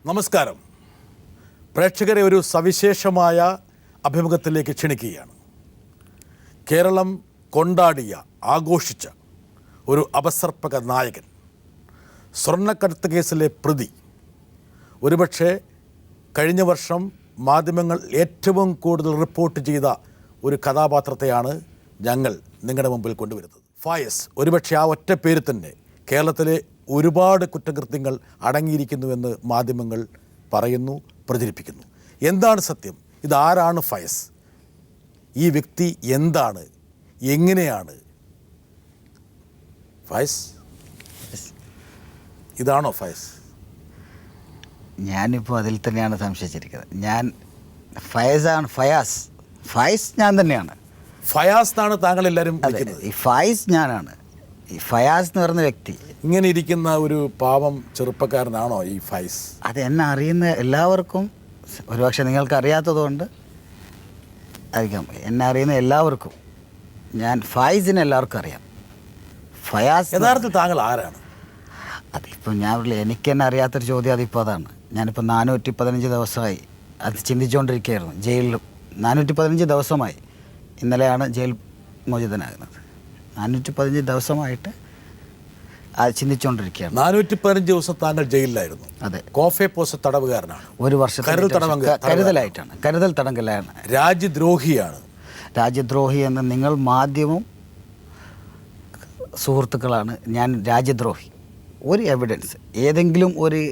നമസ്കാരം. പ്രേക്ഷകരെ ഒരു സവിശേഷമായ അഭിമുഖത്തിലേക്ക് ക്ഷണിക്കുകയാണ്. കേരളം കൊണ്ടാടിയ ആഘോഷിച്ച ഒരു അപസർപ്പക നായകൻ, സ്വർണ്ണക്കടത്ത് കേസിലെ പ്രതി, ഒരുപക്ഷെ കഴിഞ്ഞ വർഷം മാധ്യമങ്ങൾ ഏറ്റവും കൂടുതൽ റിപ്പോർട്ട് ചെയ്ത ഒരു കഥാപാത്രത്തെയാണ് ഞങ്ങൾ നിങ്ങളുടെ മുമ്പിൽ കൊണ്ടുവരുന്നത്. ഫായസ്. ഒരുപക്ഷെ ആ ഒറ്റ പേര് തന്നെ കേരളത്തിലെ ഒരുപാട് കുറ്റകൃത്യങ്ങൾ അടങ്ങിയിരിക്കുന്നുവെന്ന് മാധ്യമങ്ങൾ പറയുന്നു, പ്രചരിപ്പിക്കുന്നു. എന്താണ് സത്യം? ഇതാരാണ് ഫയസ്? ഈ വ്യക്തി എന്താണ്? എങ്ങനെയാണ് ഫയസ്? ഇതാണോ ഫയസ്? ഞാനിപ്പോൾ അതിൽ തന്നെയാണ് സംശയിച്ചിരിക്കുന്നത്. ഞാൻ ഫയസാണ്. ഫയസ് ഞാൻ തന്നെയാണ്. ഫയാസ് എന്നാണ് താങ്കൾ എല്ലാവരും വിളിക്കുന്നത്. ഈ ഫയസ് ഞാനാണ്. ഈ ഫയാസ് എന്ന് പറയുന്ന വ്യക്തി, ഇങ്ങനെ ഇരിക്കുന്ന ഒരു പാവം ചെറുപ്പക്കാരനാണോ ഈ ഫയസ്? അത് എന്നെ അറിയുന്ന എല്ലാവർക്കും, ഒരുപക്ഷെ നിങ്ങൾക്ക് അറിയാത്തതുകൊണ്ട് ആയിരിക്കാം, എന്നെ അറിയുന്ന എല്ലാവർക്കും, ഞാൻ ഫയസിനെ എല്ലാവർക്കും അറിയാം. ഫയാസ് യഥാർത്ഥത്തിൽ താങ്കൾ ആരാണ്? അതിപ്പോൾ എനിക്ക് തന്നെ അറിയാത്തൊരു ചോദ്യം. അതിപ്പോൾ അതാണ്. ഞാനിപ്പോൾ 415 ദിവസമായി അത് ചിന്തിച്ചുകൊണ്ടിരിക്കുകയായിരുന്നു. ജയിലിൽ 415 ദിവസമായി. ഇന്നലെയാണ് ജയിൽ മോചിതനാകുന്നത്. 415 ദിവസമായിട്ട് അത് ചിന്തിച്ചുകൊണ്ടിരിക്കുകയാണ്. 415 ദിവസം താങ്കൾ ജയിലിലായിരുന്നു. അതെ. കോഫെ പോസ്റ്റ് തടവുകാരനാണ്. ഒരു വർഷം കരുതൽ തടങ്കലാണ്. രാജ്യദ്രോഹിയാണ്. രാജ്യദ്രോഹി എന്ന് നിങ്ങൾ മാധ്യമം സുഹൃത്തുക്കളാണ്. ഞാൻ രാജ്യദ്രോഹി? ഒരു എവിഡൻസ്, ഏതെങ്കിലും ഒരു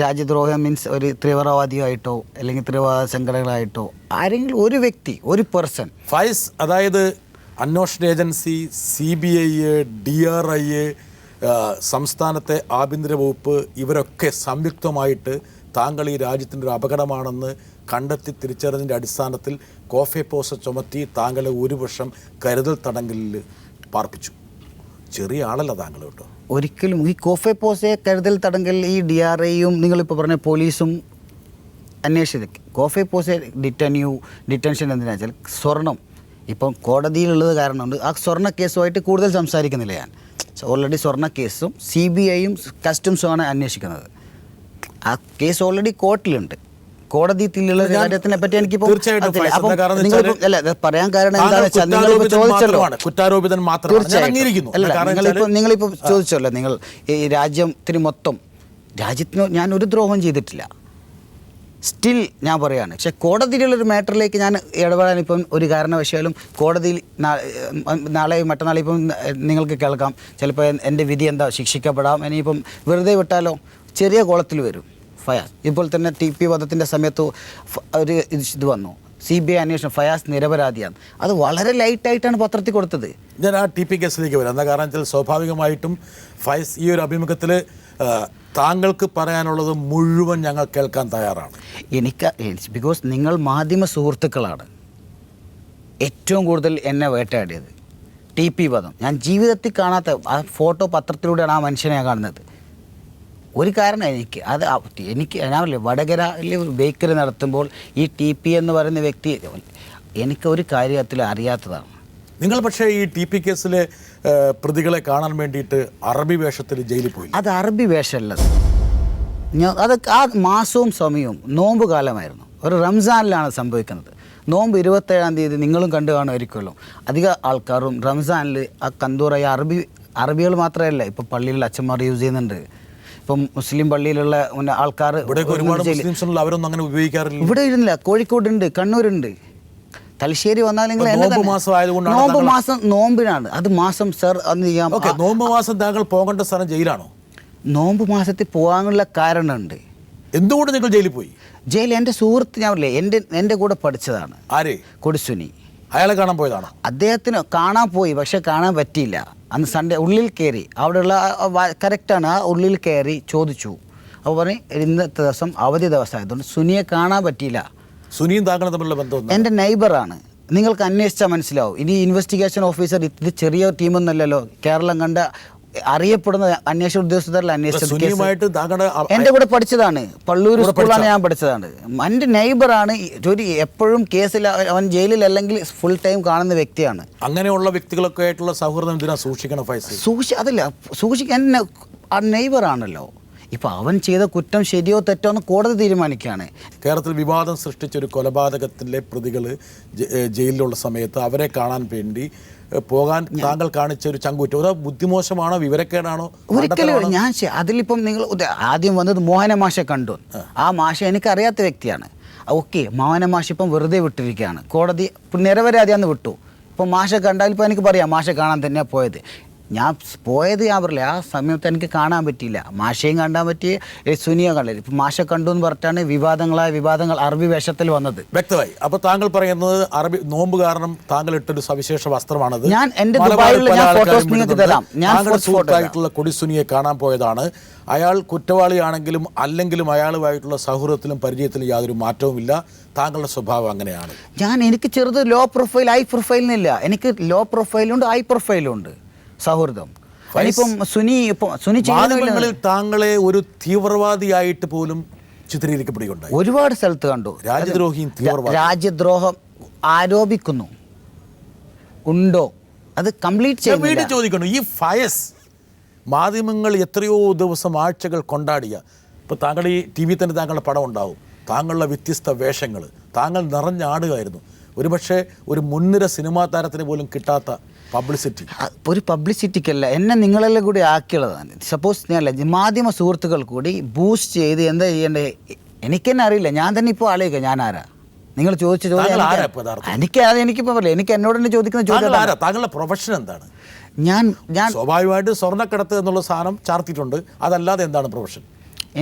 രാജ്യദ്രോഹം മീൻസ് ഒരു തീവ്രവാദിയായിട്ടോ അല്ലെങ്കിൽ തീവ്രവാദ സംഘടനകളായിട്ടോ ആരെങ്കിലും ഒരു വ്യക്തി, ഒരു പേഴ്സൺ? ഫയസ് അതായത് അന്വേഷണ ഏജൻസി, CBI, DRI, സംസ്ഥാനത്തെ ആഭ്യന്തര വകുപ്പ്, ഇവരൊക്കെ സംയുക്തമായിട്ട് താങ്കൾ ഈ രാജ്യത്തിൻ്റെ ഒരു അപകടമാണെന്ന് കണ്ടെത്തി തിരിച്ചറിഞ്ഞതിൻ്റെ അടിസ്ഥാനത്തിൽ കോഫെ പോസ്റ്റ് ചുമത്തി താങ്കളെ 1 വർഷം കരുതൽ തടങ്കലിൽ പാർപ്പിച്ചു. ചെറിയ ആളല്ല താങ്കൾ കേട്ടോ. ഒരിക്കലും ഈ കോഫെ പോസ്റ്റ് കരുതൽ തടങ്കൽ ഈ DRIയും നിങ്ങളിപ്പോൾ പറഞ്ഞ പോലീസും അന്വേഷിച്ചത്. കോഫെ പോസ്റ്റ് ഡിറ്റൻഷൻ എന്തിനാ വെച്ചാൽ സ്വർണം ഇപ്പം കോടതിയിലുള്ളത് കാരണമുണ്ട്. ആ സ്വർണ്ണ കേസുമായിട്ട് കൂടുതൽ സംസാരിക്കുന്നില്ല ഞാൻ. ഓൾറെഡി സ്വർണ്ണ കേസും CBIയും കസ്റ്റംസുമാണ് അന്വേഷിക്കുന്നത്. ആ കേസ് ഓൾറെഡി കോർട്ടിലുണ്ട്. കോടതിയിലുള്ള കാര്യത്തിനെ പറ്റി എനിക്കിപ്പോൾ പറയാൻ കാരണം എന്താണെന്ന് വെച്ചാൽ നിങ്ങളിപ്പോൾ ചോദിച്ചല്ലോ, നിങ്ങളിപ്പോൾ ചോദിച്ചല്ലോ, നിങ്ങൾ ഈ രാജ്യത്തിന് ഞാൻ ഒരു ദ്രോഹം ചെയ്തിട്ടില്ല. സ്റ്റിൽ ഞാൻ പറയുകയാണ്. പക്ഷേ കോടതിയിലുള്ളൊരു മാറ്ററിലേക്ക് ഞാൻ ഇടപെടാൻ ഇപ്പം ഒരു കാരണവശാലും കോടതിയിൽ നാളെ മറ്റന്നാൾ ഇപ്പം നിങ്ങൾക്ക് കേൾക്കാം, ചിലപ്പോൾ എൻ്റെ വിധി എന്താ, ശിക്ഷിക്കപ്പെടാം. ഇനിയിപ്പം വെറുതെ വിട്ടാലോ ചെറിയ കോളത്തിൽ വരും. ഫയാസ് ഇപ്പോൾ തന്നെ TP വധത്തിൻ്റെ സമയത്ത് ഒരു ഇത് വന്നു, CBI അന്വേഷണം, ഫയാസ് നിരപരാധിയാണ്. അത് വളരെ ലൈറ്റായിട്ടാണ് പത്രത്തിൽ കൊടുത്തത്. ഞാൻ ആ TP കേസിലേക്ക് വരാം. എന്താ കാരണം വെച്ചാൽ സ്വാഭാവികമായിട്ടും ഫയസ് ഈ ഒരു അഭിമുഖത്തിൽ താങ്കൾക്ക് പറയാനുള്ളത് മുഴുവൻ ഞങ്ങൾ കേൾക്കാൻ തയ്യാറാണ്. ബിക്കോസ് നിങ്ങൾ മാധ്യമ സുഹൃത്തുക്കളാണ് ഏറ്റവും കൂടുതൽ എന്നെ വേട്ടയാടിയത്. TP വധം ഞാൻ ജീവിതത്തിൽ കാണാത്ത ആ ഫോട്ടോ പത്രത്തിലൂടെയാണ് ആ മനുഷ്യനെ ഞാൻ കാണുന്നത്. ഒരു കാരണം എനിക്ക് ഞാനല്ലേ വടകരയിൽ ബേക്കറി നടത്തുമ്പോൾ ഈ TP എന്ന് പറയുന്ന വ്യക്തി എനിക്ക് ഒരു കാര്യത്തിൽ അറിയാത്തതാണ്. നിങ്ങൾ പക്ഷേ ഈ TP കേസിലെ പ്രതികളെ കാണാൻ വേണ്ടിയിട്ട് അറബി വേഷത്തിൽ ജയിലിൽ പോയി. അത് അറബി വേഷമല്ലത്. അത് ആ മാസവും സമയവും നോമ്പ് കാലമായിരുന്നു. ഒരു റംസാനിലാണ് സംഭവിക്കുന്നത്. നോമ്പ് 27-ാം തീയതി നിങ്ങളും കണ്ടു കാണുമായിരിക്കുമല്ലോ. അധിക ആൾക്കാരും റംസാനിൽ ആ കന്തൂറ അറബികൾ മാത്രമല്ല, ഇപ്പോൾ പള്ളിയിൽ അച്ഛന്മാർ യൂസ് ചെയ്യുന്നുണ്ട്. ഇപ്പം മുസ്ലിം പള്ളിയിലുള്ള ആൾക്കാർ അവരൊന്നും അങ്ങനെ ഉപയോഗിക്കാറില്ല. ഇവിടെ ഇരുന്നില്ല. കോഴിക്കോടുണ്ട്, കണ്ണൂരുണ്ട്, തലശ്ശേരി വന്നാൽ നിങ്ങൾ നോമ്പ് മാസം നോമ്പിനാണ്. അത് മാസം സർ അന്ന് ചെയ്യാം. നോമ്പ് മാസം താങ്കൾ പോകേണ്ട സ്ഥലം ജയിലാണോ? നോമ്പ് മാസത്തിൽ പോകാനുള്ള കാരണമുണ്ട്. എന്തുകൊണ്ട് നിങ്ങൾ ജയിലിൽ പോയി? ജയിൽ എൻ്റെ സുഹൃത്ത്, ഞാൻ പറയില്ലേ, എൻ്റെ കൂടെ പഠിച്ചതാണ്. ആര്? കൊടിസുനി. അയാളെ കാണാൻ പോയതാണോ? അദ്ദേഹത്തിന് കാണാൻ പോയി, പക്ഷെ കാണാൻ പറ്റിയില്ല. അന്ന് സൺഡേ ഉള്ളിൽ കയറി, അവിടെയുള്ള കറക്റ്റാണ്, ആ ഉള്ളിൽ കയറി ചോദിച്ചു. അപ്പോൾ പറഞ്ഞ് ഇന്നത്തെ ദിവസം അവധി ദിവസമായതുകൊണ്ട് സുനിയെ കാണാൻ പറ്റിയില്ല. സുനിയും താങ്കളും തമ്മിലുള്ള ബന്ധം എൻ്റെ നെയ്ബറാണ്. നിങ്ങൾക്ക് അന്വേഷിച്ചാൽ മനസ്സിലാവും. ഇനി ഇൻവെസ്റ്റിഗേഷൻ ഓഫീസർ ഇത് ചെറിയ ടീമൊന്നുമല്ലല്ലോ. കേരളം കണ്ട അറിയപ്പെടുന്ന അന്വേഷണ ഉദ്യോഗസ്ഥരിൽ അന്വേഷിച്ചത് എൻ്റെ കൂടെ പഠിച്ചതാണ്. പള്ളൂർ സ്കൂളാണ് ഞാൻ പഠിച്ചതാണ്. എൻ്റെ നെയ്ബറാണ്. ഒരു എപ്പോഴും കേസിൽ അവൻ ജയിലിൽ അല്ലെങ്കിൽ ഫുൾ ടൈം കാണുന്ന വ്യക്തിയാണ്. അങ്ങനെയുള്ള വ്യക്തികളൊക്കെ ആയിട്ടുള്ള സൗഹൃദം എന്തിനാ സൂക്ഷിക്കണം ഫൈസൽ? അതല്ല സൂക്ഷിക്കാൻ, നെയ്ബറാണല്ലോ. ഇപ്പോൾ അവൻ ചെയ്ത കുറ്റം ശരിയോ തെറ്റോ എന്ന് കോടതി തീരുമാനിക്കുകയാണ്. കേരളത്തിൽ വിവാദം സൃഷ്ടിച്ച ഒരു കൊലപാതകത്തിലെ പ്രതികൾ ജയിലിലുള്ള സമയത്ത് അവരെ കാണാൻ വേണ്ടി പോകാൻ താങ്കൾ കാണിച്ച ഒരു ചങ്കൂറ്റം അത് ബുദ്ധിമോശമാണോ വിവരക്കേടാണോ? ഒരിക്കലും ഞാൻ അതിലിപ്പം നിങ്ങൾ ആദ്യം വന്നത് മോഹന മാഷെ കണ്ടു. ആ മാഷ എനിക്കറിയാത്ത വ്യക്തിയാണ്. ഓക്കെ, മോഹന മാഷ് ഇപ്പം വെറുതെ വിട്ടിരിക്കുകയാണ്. കോടതി നിരവധി അന്ന് വിട്ടു. ഇപ്പം മാഷ കണ്ടാൽ ഇപ്പോൾ എനിക്ക് പറയാം മാഷ കാണാൻ തന്നെയാണ് പോയത്. ഞാൻ പോയത് ഞാൻ പറയില്ല, ആ സമയത്ത് എനിക്ക് കാണാൻ പറ്റിയില്ല. മാഷയും കാണാൻ പറ്റി, സുനിയെ കണ്ടില്ല. ഇപ്പം മാഷ കണ്ടു എന്ന് പറഞ്ഞിട്ടാണ് വിവാദങ്ങൾ അറബി വേഷത്തിൽ വന്നത്. വ്യക്തമായി. അപ്പോൾ താങ്കൾ പറയുന്നത് അറബി നോമ്പ് കാരണം താങ്കൾ ഇട്ടൊരു സവിശേഷ വസ്ത്രമാണത്. ഞാൻ എൻ്റെ ദുബായിലുള്ള ഞാൻ ഫോട്ടോസ് നിങ്ങൾക്ക് തരാം. ഞാൻ സുഹൃത്തായിട്ടുള്ള കൊടിസുനിയെ കാണാൻ പോയതാണ്. അയാൾ കുറ്റവാളിയാണെങ്കിലും അല്ലെങ്കിലും അയാളുമായിട്ടുള്ള സൗഹൃദത്തിലും പരിചയത്തിലും യാതൊരു മാറ്റവുമില്ല. താങ്കളുടെ സ്വഭാവം അങ്ങനെയാണ്. എനിക്ക് ചെറുത് ലോ പ്രൊഫൈൽ ഹൈ പ്രൊഫൈലിനില്ല. എനിക്ക് ലോ പ്രൊഫൈലുണ്ട് ഹൈ പ്രൊഫൈലുണ്ട് സൗഹൃദം. ഇപ്പം സുനി മാധ്യമങ്ങളിൽ താങ്കളെ ഒരു തീവ്രവാദിയായിട്ട് പോലും ചിത്രീകരിക്കപ്പെടുകയുണ്ടായി. ഒരുപാട് സ്ഥലത്ത് കണ്ടു. രാജ്യദ്രോഹിയും രാജ്യദ്രോഹം ആരോപിക്കുന്നു ഉണ്ടോ? അത് കംപ്ലീറ്റ് വീണ്ടും ചോദിക്കണം. ഈ ഫയസ് മാധ്യമങ്ങൾ എത്രയോ ദിവസം ആഴ്ചകൾ കൊണ്ടാടിയ, ഇപ്പോൾ താങ്കൾ ഈ ടി വി തന്നെ താങ്കളുടെ പടം ഉണ്ടാവും, താങ്കളുടെ വ്യത്യസ്ത വേഷങ്ങൾ, താങ്കൾ നിറഞ്ഞാടുകയായിരുന്നു. ഒരുപക്ഷെ ഒരു മുൻനിര സിനിമാ താരത്തിന് പോലും കിട്ടാത്ത പബ്ലിസിറ്റി. ഒരു പബ്ലിസിറ്റിക്കല്ല, എന്നെ നിങ്ങളെല്ലാം കൂടി ആക്കിയുള്ളതാണ്. സപ്പോസ് ഞാനല്ല, മാധ്യമ സുഹൃത്തുക്കൾ കൂടി ബൂസ്റ്റ് ചെയ്ത് എന്താ ചെയ്യേണ്ടത് എനിക്ക് തന്നെ അറിയില്ല. ഞാൻ തന്നെ ഇപ്പോൾ ആലോചിക്കാം ഞാൻ ആരാ. നിങ്ങൾ ചോദിച്ച ചോദ്യം എനിക്കിപ്പോൾ പറയില്ല. എനിക്ക് എന്നോട് തന്നെ ചോദിക്കുന്ന ചോദ്യം താങ്കളുടെ പ്രൊഫഷൻ എന്താണ്? ഞാൻ സ്വാഭാവികമായിട്ട് സ്വർണ്ണക്കടത്ത് എന്നുള്ള സാധനം ചാർത്തിയിട്ടുണ്ട്. അതല്ലാതെ എന്താണ് പ്രൊഫഷൻ?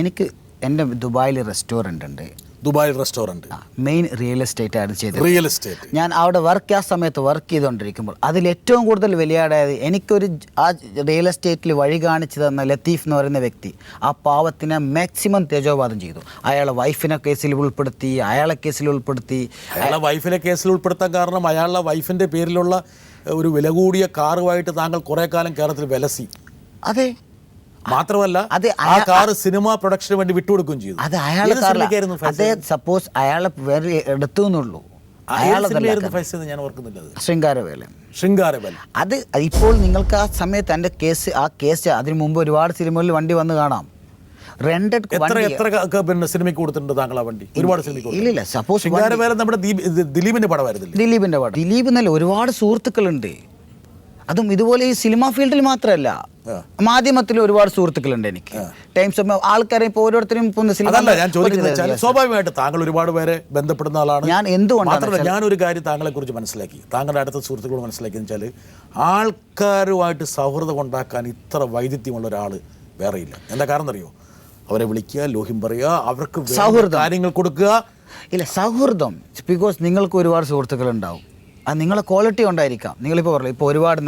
എനിക്ക് എൻ്റെ ദുബായിൽ റെസ്റ്റോറൻ്റ് ഉണ്ട്. Dubai restaurant main real estate ആണ് ചെയ്തത്. റിയൽ എസ്റ്റേറ്റ് ഞാൻ അവിടെ ആ സമയത്ത് വർക്ക് ചെയ്തുകൊണ്ടിരിക്കുമ്പോൾ അതിൽ ഏറ്റവും കൂടുതൽ വിലയാടായത് എനിക്കൊരു ആ റിയൽ എസ്റ്റേറ്റിൽ വഴി കാണിച്ചു തന്ന ലത്തീഫ് എന്ന് പറയുന്ന വ്യക്തി ആ പാവത്തിനെ മാക്സിമം തേജോവാദം ചെയ്തു. അയാളെ വൈഫിനെ കേസിൽ ഉൾപ്പെടുത്തി, അയാളെ വൈഫിനെ കേസിൽ ഉൾപ്പെടുത്താൻ കാരണം അയാളുടെ വൈഫിൻ്റെ പേരിലുള്ള ഒരു വില കൂടിയ കാറുമായിട്ട് താങ്കൾ കുറേ കാലം കേരളത്തിൽ വിലസി. അതെ, മാത്രമല്ല ആ കാർ സിനിമ പ്രൊഡക്ഷന് വേണ്ടി വിട്ടുകൊടുക്കുകയും ചെയ്തു. അത് അയാളെ സപ്പോസ് അയാളെ വേറെ എടുത്തുന്നുള്ളൂ. ഞാൻ ഓർക്കുന്നില്ല. ശൃംഗാരവേല. അത് ഇപ്പോൾ നിങ്ങൾക്ക് ആ സമയത്ത് എൻ്റെ കേസ് അതിന് മുമ്പ് ഒരുപാട് സിനിമകളിൽ വണ്ടി വന്ന് കാണാം. എത്ര സിനിമയ്ക്ക് കൊടുത്തിട്ടുണ്ട് താങ്കൾ ആ വണ്ടി? ഒരുപാട് സിനിമ ഇല്ല. സപ്പോസ് ശൃംഗാരവേല നമ്മുടെ ദിലീപിന്റെ പടമായിരുന്നില്ല? ദിലീപിന്റെ പടം. ദിലീപ് എന്നല്ല, ഒരുപാട് സുഹൃത്തുക്കളുണ്ട്. അതും ഇതുപോലെ ഈ സിനിമാ ഫീൽഡിൽ മാത്രമല്ല, മാധ്യമത്തിൽ ഒരുപാട് സുഹൃത്തുക്കളുണ്ട് എനിക്ക്. ടൈംസ് ഓഫ് ആൾക്കാരെ ഇപ്പോൾ ഓരോരുത്തരും ഞാൻ ചോദിക്കുന്നത് സ്വാഭാവികമായിട്ട് താങ്കൾ ഒരുപാട് പേരെ ബന്ധപ്പെടുന്ന ആളാണ്. ഞാൻ എന്തുകൊണ്ടാണ് ഞാനൊരു കാര്യം താങ്കളെ കുറിച്ച് മനസ്സിലാക്കി, താങ്കളുടെ അടുത്ത സുഹൃത്തുക്കളോട് മനസ്സിലാക്കിയെന്ന് വെച്ചാൽ ആൾക്കാരുമായിട്ട് സൗഹൃദം ഉണ്ടാക്കാൻ ഇത്ര വൈദഗ്ധ്യമുള്ള ഒരാൾ വേറെയില്ല. എന്താ കാരണം അറിയോ? അവരെ വിളിക്കുക, ലോഹ്യം പറയുക, അവർക്ക് സൗഹൃദം കാര്യങ്ങൾ കൊടുക്കുക. ഇല്ല, സൗഹൃദം ബിക്കോസ് നിങ്ങൾക്ക് ഒരുപാട് സുഹൃത്തുക്കളുണ്ടാവും. അത് നിങ്ങളെ ക്വാളിറ്റി ഉണ്ടായിരിക്കാം. നിങ്ങളിപ്പോൾ പറയില്ല, ഇപ്പോൾ ഒരുപാട്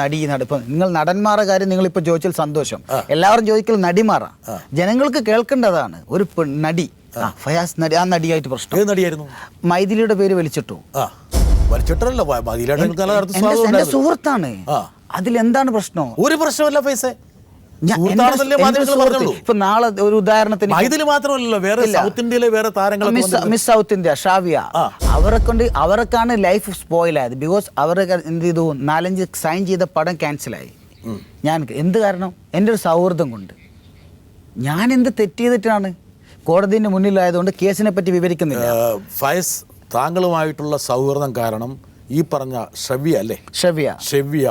ഇപ്പം നിങ്ങൾ നടന്മാരുടെ കാര്യം നിങ്ങളിപ്പോൾ ചോദിച്ചാൽ സന്തോഷം. എല്ലാവരും ചോദിക്കൽ നടിമാറാ. ജനങ്ങൾക്ക് കേൾക്കേണ്ടതാണ് ഒരു നടി. ഫയാസ് നടി, ആ നടിയായിട്ട് പ്രശ്നം. ഏത് നടിയായിരുന്നു? മൈഥിലിയുടെ പേര് വലിച്ചിട്ടു. എന്റെ സുഹൃത്താണ്. അതിലെന്താണ് പ്രശ്നം? ഒരു പ്രശ്നമല്ല ഫൈസേ. ഇപ്പൊ നാളെ ഒരു ഉദാഹരണത്തിന് മാത്രമല്ലല്ലോ, വേറെ സൗത്ത് ഇന്ത്യയിലെ വേറെ താരങ്ങൾ, മിസ് സൗത്ത് ഇന്ത്യ ഷാവിയ, അവർക്കാണ് ലൈഫ് സ്പോയിൽ ആയത്. ബിക്കോസ് അവർ എന്ത് ചെയ്തു, 4-5 സൈൻ ചെയ്ത പടം ക്യാൻസലായി. ഞാൻ എന്ത് കാരണം? എൻ്റെ ഒരു സൗഹൃദം കൊണ്ട്. ഞാൻ എന്ത് തെറ്റ് ചെയ്തിട്ടാണ്? കോടതിന്റെ മുന്നിലായതുകൊണ്ട് കേസിനെ പറ്റി വിവരിക്കുന്നില്ല. ഫയസ്, താങ്കളുമായിട്ടുള്ള സൗഹൃദം കാരണം ഈ പറഞ്ഞ ഷവ്യ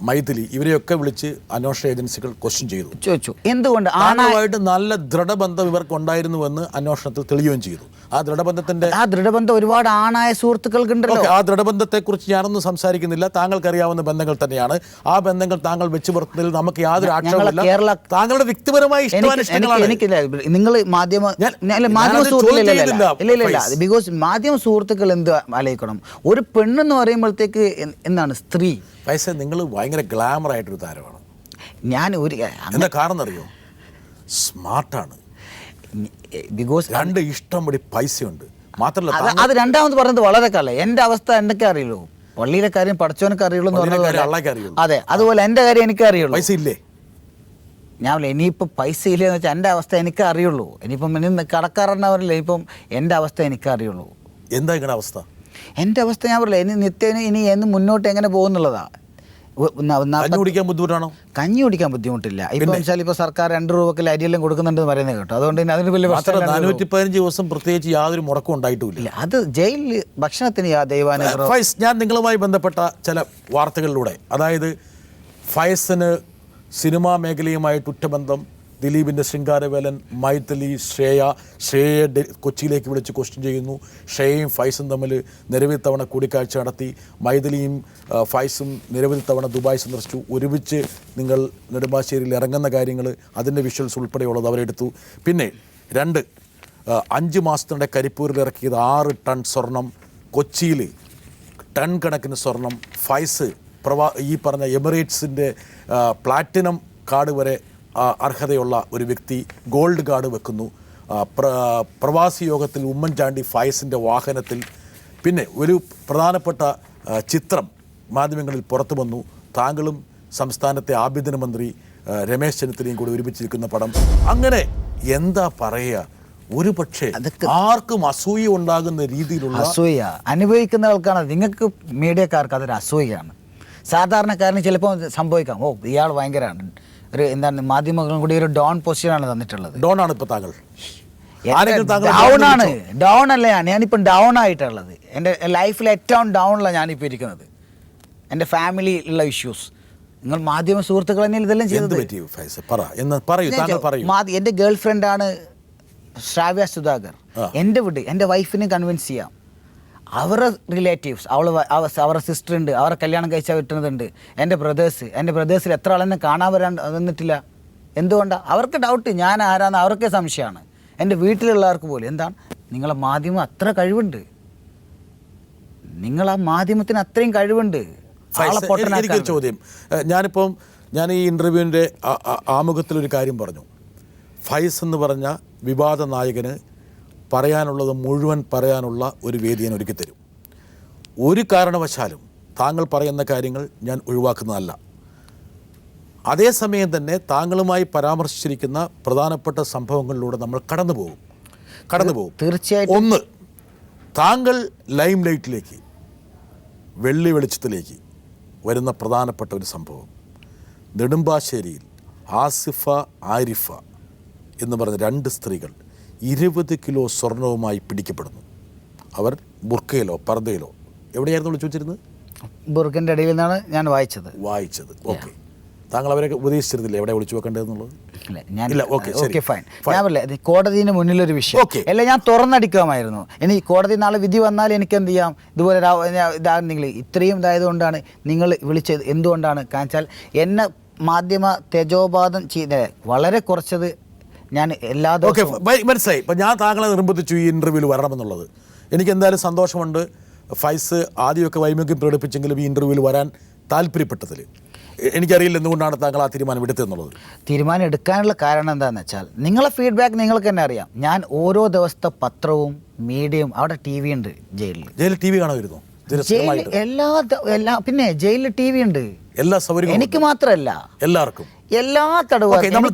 മൈഥിലി ഇവരെയൊക്കെ വിളിച്ച് അന്വേഷണ ഏജൻസികൾ ക്വസ്റ്റ്യൻ ചോദിച്ചു. എന്തുകൊണ്ട് ആണുമായിട്ട് നല്ല ദൃഢബന്ധം ഇവർക്ക് ഉണ്ടായിരുന്നുവെന്ന് അന്വേഷണത്തിൽ തെളിയുകയും ചെയ്തു. ആ ദൃഢബന്ധം ഒരുപാട് ആണായ സുഹൃത്തുക്കൾക്കുണ്ടല്ലോ. ആ ദൃഢബന്ധത്തെ കുറിച്ച് ഞാനൊന്നും സംസാരിക്കുന്നില്ല. താങ്കൾക്കറിയാവുന്ന ബന്ധങ്ങൾ തന്നെയാണ്. ആ ബന്ധങ്ങൾ താങ്കൾ വെച്ചു പുറത്തുന്നതിൽ നമുക്ക് യാതൊരു ആക്ഷേപമില്ല. താങ്കളുടെ വ്യക്തിപരമായ ഇഷ്ടമാണ്. നിങ്ങൾ മാധ്യമ ബിക്കോസ് മാധ്യമ സുഹൃത്തുക്കൾ എന്ത് ആലോചിക്കണം, ഒരു പെണ്ണെന്ന് പറയുമ്പോഴത്തേക്ക് എന്താണ് സ്ത്രീ. പൈസ നിങ്ങൾ ഭയങ്കര ഗ്ലാമർ ആയിട്ടൊരു താരമാണ്. ഞാൻ എന്താ കാരണം അറിയോ? സ്മാർട്ടാണ്. ബിക്കോസ് രണ്ട് ഇഷ്ടംപടി പൈസയുണ്ട്. മാത്രമല്ല അത് രണ്ടാമത് പറഞ്ഞത് വളരെ കാലം. എൻ്റെ അവസ്ഥ എന്നൊക്കെ അറിയുള്ളൂ. പള്ളിയിലെ കാര്യം പഠിച്ചവനൊക്കെ അറിയുള്ളൂ എന്ന് പറഞ്ഞത്. അതെ, അതുപോലെ എൻ്റെ കാര്യം എനിക്ക് അറിയുള്ളൂ. പൈസ ഇല്ലേ? ഞാൻ ഇനിയിപ്പോൾ പൈസ ഇല്ലെന്ന് വെച്ചാൽ എൻ്റെ അവസ്ഥ എനിക്ക് അറിയുള്ളൂ. ഇനിയിപ്പം കടക്കാരനവരില്ല. ഇപ്പം എൻ്റെ അവസ്ഥ എനിക്ക് അറിയുള്ളൂ. എന്താ നിങ്ങളുടെ അവസ്ഥ? എൻ്റെ അവസ്ഥ ഞാൻ പറയില്ല. ഇനി നിത്യേന ഇനി എന്ന് മുന്നോട്ട് എങ്ങനെ പോകുന്നുള്ളതാണ്. കഞ്ഞി കുടിക്കാൻ ബുദ്ധിമുട്ടാണോ? കഞ്ഞി കുടിക്കാൻ ബുദ്ധിമുട്ടില്ല. ഇപ്പം വെച്ചാൽ ഇപ്പോൾ സർക്കാർ 2 രൂപയ്ക്ക് അരിയെല്ലാം കൊടുക്കുന്നുണ്ടെന്ന് പറയുന്നത് കേട്ടോ. അതുകൊണ്ട് തന്നെ അതിന് വലിയ 415 ദിവസം പ്രത്യേകിച്ച് യാതൊരു മുടക്കം ഉണ്ടായിട്ടുമില്ല. അത് ജയിലിൽ ഭക്ഷണത്തിന് ദൈവാനുഗ്രഹം. ഫൈസ്, ഞാൻ നിങ്ങളുമായി ബന്ധപ്പെട്ട ചില വാർത്തകളിലൂടെ, അതായത് ഫൈസിന് സിനിമാ മേഖലയുമായിട്ട് ഉറ്റബന്ധം, ദിലീപിൻ്റെ ശൃംഗാരവേലൻ, മൈഥിലി, ശ്രേയയെ കൊച്ചിയിലേക്ക് വിളിച്ച് ക്വസ്റ്റ്യൻ ചെയ്യുന്നു. ശ്രേയയും ഫൈസും തമ്മിൽ നിരവധി തവണ കൂടിക്കാഴ്ച നടത്തി. മൈഥിലിയും ഫൈസും നിരവധി തവണ ദുബായ് സന്ദർശിച്ചു. ഒരുമിച്ച് നിങ്ങൾ നെടുമ്പാശ്ശേരിയിൽ ഇറങ്ങുന്ന കാര്യങ്ങൾ, അതിൻ്റെ വിഷ്വൽസ് ഉൾപ്പെടെയുള്ളത് അവരെടുത്തു. പിന്നെ 5 മാസത്തിനിടെ കരിപ്പൂരിൽ ഇറക്കിയത് 6 ടൺ സ്വർണം, കൊച്ചിയിൽ ടൺ കണക്കിന് സ്വർണം. ഫൈസ് ഈ പറഞ്ഞ എമിറേറ്റ്സിൻ്റെ പ്ലാറ്റിനം കാർഡ് വരെ അർഹതയുള്ള ഒരു വ്യക്തി ഗോൾഡ് കാർഡ് വെക്കുന്നു. പ്രവാസി യോഗത്തിൽ ഉമ്മൻചാണ്ടി ഫൈസിൻ്റെ വാഹനത്തിൽ. പിന്നെ ഒരു പ്രധാനപ്പെട്ട ചിത്രം മാധ്യമങ്ങളിൽ പുറത്തു വന്നു. താങ്കളും സംസ്ഥാനത്തെ ആഭ്യന്തര മന്ത്രി രമേശ് ചെന്നിത്തലയും കൂടി ഒരുമിച്ചിരിക്കുന്ന പടം. അങ്ങനെ എന്താ പറയുക, ഒരു പക്ഷേ ആർക്കും അസൂയ ഉണ്ടാകുന്ന രീതിയിലുള്ള അസൂയ അനുഭവിക്കുന്ന ആൾക്കാണ്. നിങ്ങൾക്ക് മീഡിയക്കാർക്ക് അതൊരു അസൂയാണ്. സാധാരണക്കാരന് ചിലപ്പോൾ സംഭവിക്കാം, ഓ ഇയാൾ ഭയങ്കരമാണ്, ഒരു എന്താണ് മാധ്യമങ്ങളും കൂടി ഒരു ഡൗൺ പൊസിഷനാണ് തന്നിട്ടുള്ളത്. ഡൗൺ ആണ് ഇപ്പോൾ താങ്കൾ. ഡൗൺ അല്ല, ഞാനിപ്പം ഡൗൺ ആയിട്ടുള്ളത്. എൻ്റെ ലൈഫിൽ ഏറ്റവും ഡൗണിലാണ് ഞാനിപ്പോൾ ഇരിക്കുന്നത്. എൻ്റെ ഫാമിലിയിലുള്ള ഇഷ്യൂസ്. നിങ്ങൾ മാധ്യമ സുഹൃത്തുക്കൾ തന്നെയാണ് ഇതെല്ലാം ചെയ്തത്. എൻ്റെ ഗേൾ ഫ്രണ്ടാണ് ശ്രാവ്യ സുധാകർ. എൻ്റെ വീട് എൻ്റെ വൈഫിനെ കൺവിൻസ് ചെയ്യാം. അവരുടെ റിലേറ്റീവ്സ്, അവരുടെ സിസ്റ്റർ ഉണ്ട്, അവരെ കല്യാണം കഴിച്ചാൽ വിട്ടുന്നതുണ്ട്. എൻ്റെ ബ്രദേഴ്സിൽ എത്ര ആളെന്നെ കാണാൻ വന്നിട്ടില്ല. എന്തുകൊണ്ടാണ്? അവർക്ക് ഡൗട്ട് ഞാൻ ആരാന്ന് അവർക്കേ സംശയമാണ്. എൻ്റെ വീട്ടിലുള്ളവർക്ക് പോലും. എന്താണ്, നിങ്ങളെ മാധ്യമം അത്ര കഴിവുണ്ട്, നിങ്ങളാ മാധ്യമത്തിന് അത്രയും കഴിവുണ്ട്. എനിക്കൊരു ചോദ്യം, ഞാൻ ഈ ഇൻ്റർവ്യൂവിൻ്റെ ആമുഖത്തിലൊരു കാര്യം പറഞ്ഞു. ഫൈസ് എന്ന് പറഞ്ഞ വിവാദ നായകന് പറയാനുള്ളത് മുഴുവൻ പറയാനുള്ള ഒരു വേദി ഞാൻ ഒരുക്കി തരും. ഒരു കാരണവശാലും താങ്കൾ പറയുന്ന കാര്യങ്ങൾ ഞാൻ ഒഴിവാക്കുന്നതല്ല. അതേസമയം തന്നെ താങ്കളുമായി പരാമർശിച്ചിരിക്കുന്ന പ്രധാനപ്പെട്ട സംഭവങ്ങളിലൂടെ നമ്മൾ കടന്നു പോകും. തീർച്ചയായിട്ടും. ഒന്ന്, താങ്കൾ ലൈം ലൈറ്റിലേക്ക്, വെള്ളി വെളിച്ചത്തിലേക്ക് വരുന്ന പ്രധാനപ്പെട്ട ഒരു സംഭവം, നെടുമ്പാശ്ശേരിയിൽ ആസിഫ, ആരിഫ എന്ന് പറഞ്ഞ 2 സ്ത്രീകൾ 20 കിലോ സ്വർണവുമായി പിടിക്കപ്പെടുന്നു. അവർ ബുർക്കയിലോ പർദ്ദയിലോ എവിടെയായിരുന്നു വിളിച്ചു വെച്ചിരുന്നത്? ബുർക്കൻ്റെ ഇടയിൽ നിന്നാണ് ഞാൻ വായിച്ചത്. ഓക്കെ, താങ്കൾ അവരെ ഉപദേശിച്ചിരുന്നില്ല എവിടെ വിളിച്ചു വെക്കേണ്ടതെന്നുള്ളത്? കോടതിന് മുന്നിലൊരു വിഷയം അല്ല, ഞാൻ തുറന്നടിക്കാമായിരുന്നു. ഇനി കോടതി നാളെ വിധി വന്നാൽ എനിക്ക് എന്ത് ചെയ്യാം? ഇതുപോലെ ഇതാണെങ്കിൽ ഇത്രയും ഇതായതുകൊണ്ടാണ് നിങ്ങൾ വിളിച്ചത്. എന്തുകൊണ്ടാണ്? കാരണം എന്നെ മാധ്യമ തേജോപാതം ചെയ്ത വളരെ കുറച്ചത് ഞാൻ എല്ലാ ദിവസവും മനസ്സിലായി. ഇപ്പം ഞാൻ താങ്കളെ നിർബന്ധിച്ചു ഈ ഇൻ്റർവ്യൂവിൽ വരണമെന്നുള്ളത്. എനിക്ക് എന്തായാലും സന്തോഷമുണ്ട്. ഫൈസ് ആദ്യമൊക്കെ വൈമുഖ്യം പ്രകടിപ്പിച്ചെങ്കിലും ഈ ഇൻ്റർവ്യൂവിൽ വരാൻ താല്പര്യപ്പെട്ടതിൽ. എനിക്കറിയില്ല എന്തുകൊണ്ടാണ് താങ്കൾ ആ തീരുമാനം എടുത്തതെന്നുള്ളത്. തീരുമാനം എടുക്കാനുള്ള കാരണം എന്താണെന്ന് വെച്ചാൽ, നിങ്ങളെ ഫീഡ്ബാക്ക് നിങ്ങൾക്ക് തന്നെ അറിയാം. ഞാൻ ഓരോ ദിവസത്തെ പത്രവും മീഡിയയും, അവിടെ ടി വി ഉണ്ട്. ജയിലിൽ ടി വി കാണുമായിരുന്നു. പിന്നെ ജയിലിൽ ടി വി ഉണ്ട്, എല്ലാ സൗകര്യവും. എനിക്ക് മാത്രമല്ല, എല്ലാവർക്കും, എല്ലാ തടവുകാർക്കും.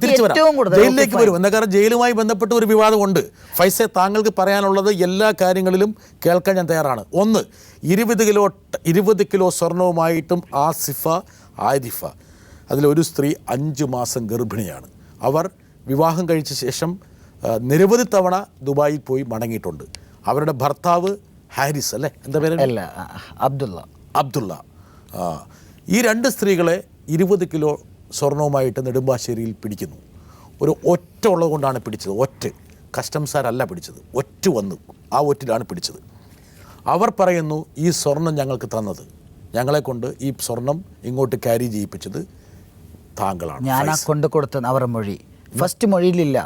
ജയിലിലേക്ക് വരും. എന്താ കാരണം ജയിലുമായി ബന്ധപ്പെട്ട് ഒരു വിവാദമുണ്ട്. ഫൈസെ, താങ്കൾക്ക് പറയാനുള്ളത് എല്ലാ കാര്യങ്ങളിലും കേൾക്കാൻ ഞാൻ തയ്യാറാണ്. ഒന്ന്, 20 കിലോ സ്വർണവുമായിട്ടും ആസിഫ, ആരിഫ, അതിലൊരു സ്ത്രീ 5 മാസം ഗർഭിണിയാണ്. അവർ വിവാഹം കഴിച്ച ശേഷം നിരവധി തവണ ദുബായിൽ പോയി മടങ്ങിയിട്ടുണ്ട്. അവരുടെ ഭർത്താവ് ഹാരിസ് അല്ലേ, എന്താ പേര്? അബ്ദുള്ള. ഈ 2 സ്ത്രീകളെ 20 കിലോ സ്വർണവുമായിട്ട് നെടുമ്പാശ്ശേരിയിൽ പിടിക്കുന്നു. ഒരു ഒറ്റ ഉള്ളത് കൊണ്ടാണ് പിടിച്ചത്. കസ്റ്റംസാരല്ല പിടിച്ചത്, വന്നു ആ ഒറ്റിലാണ് പിടിച്ചത്. അവർ പറയുന്നു, ഈ സ്വർണം ഞങ്ങൾക്ക് തന്നത്, ഞങ്ങളെ കൊണ്ട് ഈ സ്വർണം ഇങ്ങോട്ട് ക്യാരി ചെയ്യിപ്പിച്ചത് താങ്കളാണ്. ഞാനാ കൊണ്ട് കൊടുത്തത്. അവരുടെ മൊഴി ഫസ്റ്റ് മൊഴിയിലില്ല,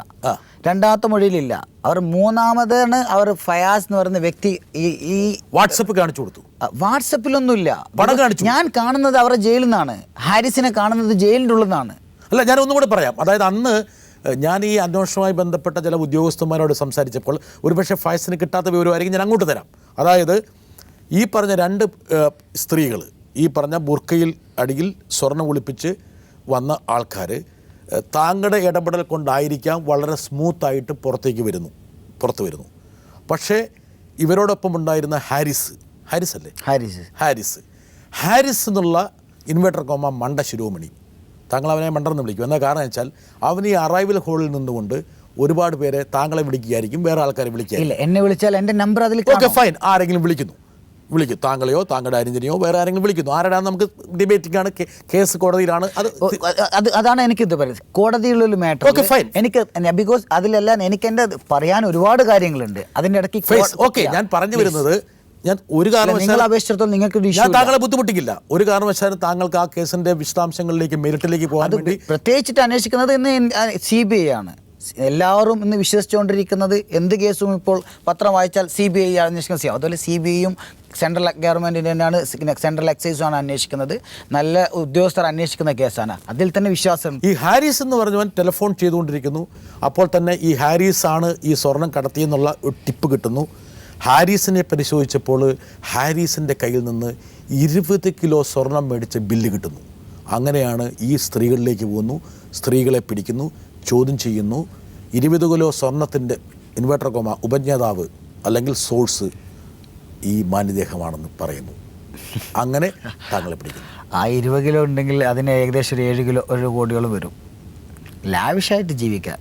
രണ്ടാമത്തെ മൊഴിയിലില്ല. അവർ മൂന്നാമതാണ് അവർ ഫയാസ് എന്ന് പറയുന്ന വ്യക്തി ഈ വാട്സപ്പ് കാണിച്ചു കൊടുത്തു. വാട്സപ്പിലൊന്നുമില്ല, പടം കാണിച്ചു. ഞാൻ കാണുന്നത് അവരുടെ ജയിലിൽ നിന്നാണ്, ഹാരിസിനെ കാണുന്നത് ജയിലിൻ്റെ ഉള്ളിൽ നിന്നാണ്. അല്ല, ഞാൻ ഒന്നും കൂടെ പറയാം. അതായത് അന്ന് ഞാൻ ഈ അന്വേഷണവുമായി ബന്ധപ്പെട്ട ചില ഉദ്യോഗസ്ഥന്മാരോട് സംസാരിച്ചപ്പോൾ ഒരുപക്ഷെ ഫയസിന് കിട്ടാത്ത വിവരമായിരിക്കും, ഞാൻ അങ്ങോട്ട് തരാം. അതായത് ഈ പറഞ്ഞ 2 സ്ത്രീകൾ, ഈ പറഞ്ഞ ബുർക്കയിൽ അടിയിൽ സ്വർണ്ണം ഒളിപ്പിച്ച് വന്ന ആൾക്കാർ താങ്കളുടെ ഇടപെടൽ കൊണ്ടായിരിക്കാം വളരെ സ്മൂത്തായിട്ട് പുറത്തു വരുന്നു. പക്ഷേ ഇവരോടൊപ്പം ഉണ്ടായിരുന്ന ഹാരിസ് എന്നുള്ള ഇൻവെർട്ടർ കോമ മണ്ട ശിരോമണി. താങ്കൾ അവനെ മണ്ടെന്ന് വിളിക്കും. എന്താ കാരണം വെച്ചാൽ അവൻ ഈ അറൈവൽ ഹോളിൽ നിന്നുകൊണ്ട് ഒരുപാട് പേരെ താങ്കളെ വിളിക്കുകയായിരിക്കും, വേറെ ആൾക്കാരെ വിളിക്കുകയായിരിക്കും. എന്നെ വിളിച്ചാൽ എൻ്റെ നമ്പർ അതിൽ ഓക്കെ ഫൈൻ, ആരെങ്കിലും വിളിക്കും, താങ്കളെയോ താങ്കളുടെ അരിഞ്ചനെയോ വേറെ ആരെങ്കിലും വിളിക്കുന്നു. ആരാണ് നമുക്ക് ഡിബേറ്റിംഗ് ആണ്, കേസ് കോടതിയിലാണ്. അതാണ് എനിക്കിത് പറയുന്നത്, കോടതിയിലൊരു മാറ്റർ. ഓക്കെ ഫൈൻ, എനിക്ക് ബിക്കോസ് അതിലെല്ലാം എനിക്ക് എൻ്റെ പറയാൻ ഒരുപാട് കാര്യങ്ങളുണ്ട്. അതിൻ്റെ ഇടയ്ക്ക് ഓക്കെ ഞാൻ പറഞ്ഞു വരുന്നത്, ഞാൻ ഒരു കാരണവശാലും നിങ്ങൾക്ക് ഞാൻ താങ്കളെ ബുദ്ധിമുട്ടിക്കില്ല. ഒരു കാരണവശാലും താങ്കൾക്ക് ആ കേസിന്റെ വിശദാംശങ്ങളിലേക്ക് മെറിറ്റിലേക്ക് പോകാൻ വേണ്ടി പ്രത്യേകിച്ചിട്ട് അന്വേഷിക്കുന്നത് ഇന്ന് CBI ആണ്. എല്ലാവരും ഇന്ന് വിശ്വസിച്ചുകൊണ്ടിരിക്കുന്നത് എന്ത് കേസും ഇപ്പോൾ പത്രം വായിച്ചാൽ CBI അന്വേഷിക്കുന്നത്. അതുപോലെ CBIയും സെൻട്രൽ ഗവൺമെൻറ്റിൻ്റെ തന്നെയാണ്, സെൻട്രൽ എക്സൈസുമാണ് അന്വേഷിക്കുന്നത്. നല്ല ഉദ്യോഗസ്ഥർ അന്വേഷിക്കുന്ന കേസാണ്, അതിൽ തന്നെ വിശ്വാസം. ഈ ഹാരിസ് എന്ന് പറഞ്ഞവൻ ടെലിഫോൺ ചെയ്തുകൊണ്ടിരിക്കുന്നു. അപ്പോൾ തന്നെ ഈ ഹാരിസ് ആണ് ഈ സ്വർണം കടത്തിയെന്നുള്ള ഒരു ടിപ്പ് കിട്ടുന്നു. ഹാരിസിനെ പരിശോധിച്ചപ്പോൾ ഹാരിസിൻ്റെ കയ്യിൽ നിന്ന് 20 കിലോ സ്വർണം മേടിച്ച ബില്ല് കിട്ടുന്നു. അങ്ങനെയാണ് ഈ സ്ത്രീകളിലേക്ക് പോകുന്നു, സ്ത്രീകളെ പിടിക്കുന്നു, ചോദ്യം ചെയ്യുന്നു. 20 കിലോ സ്വർണത്തിൻ്റെ ഇൻവെർട്ടർ കോമ ഉപജ്ഞാതാവ് അല്ലെങ്കിൽ സോഴ്സ് ഈ മാന്യദേഹമാണെന്ന് പറയുന്നു. അങ്ങനെ താങ്കളെ പിടിക്കുന്നു. ആ 20 കിലോ ഉണ്ടെങ്കിൽ അതിന് ഏകദേശം ഒരു 7 കോടിയോളം വരും. ലാവിഷായിട്ട് ജീവിക്കാൻ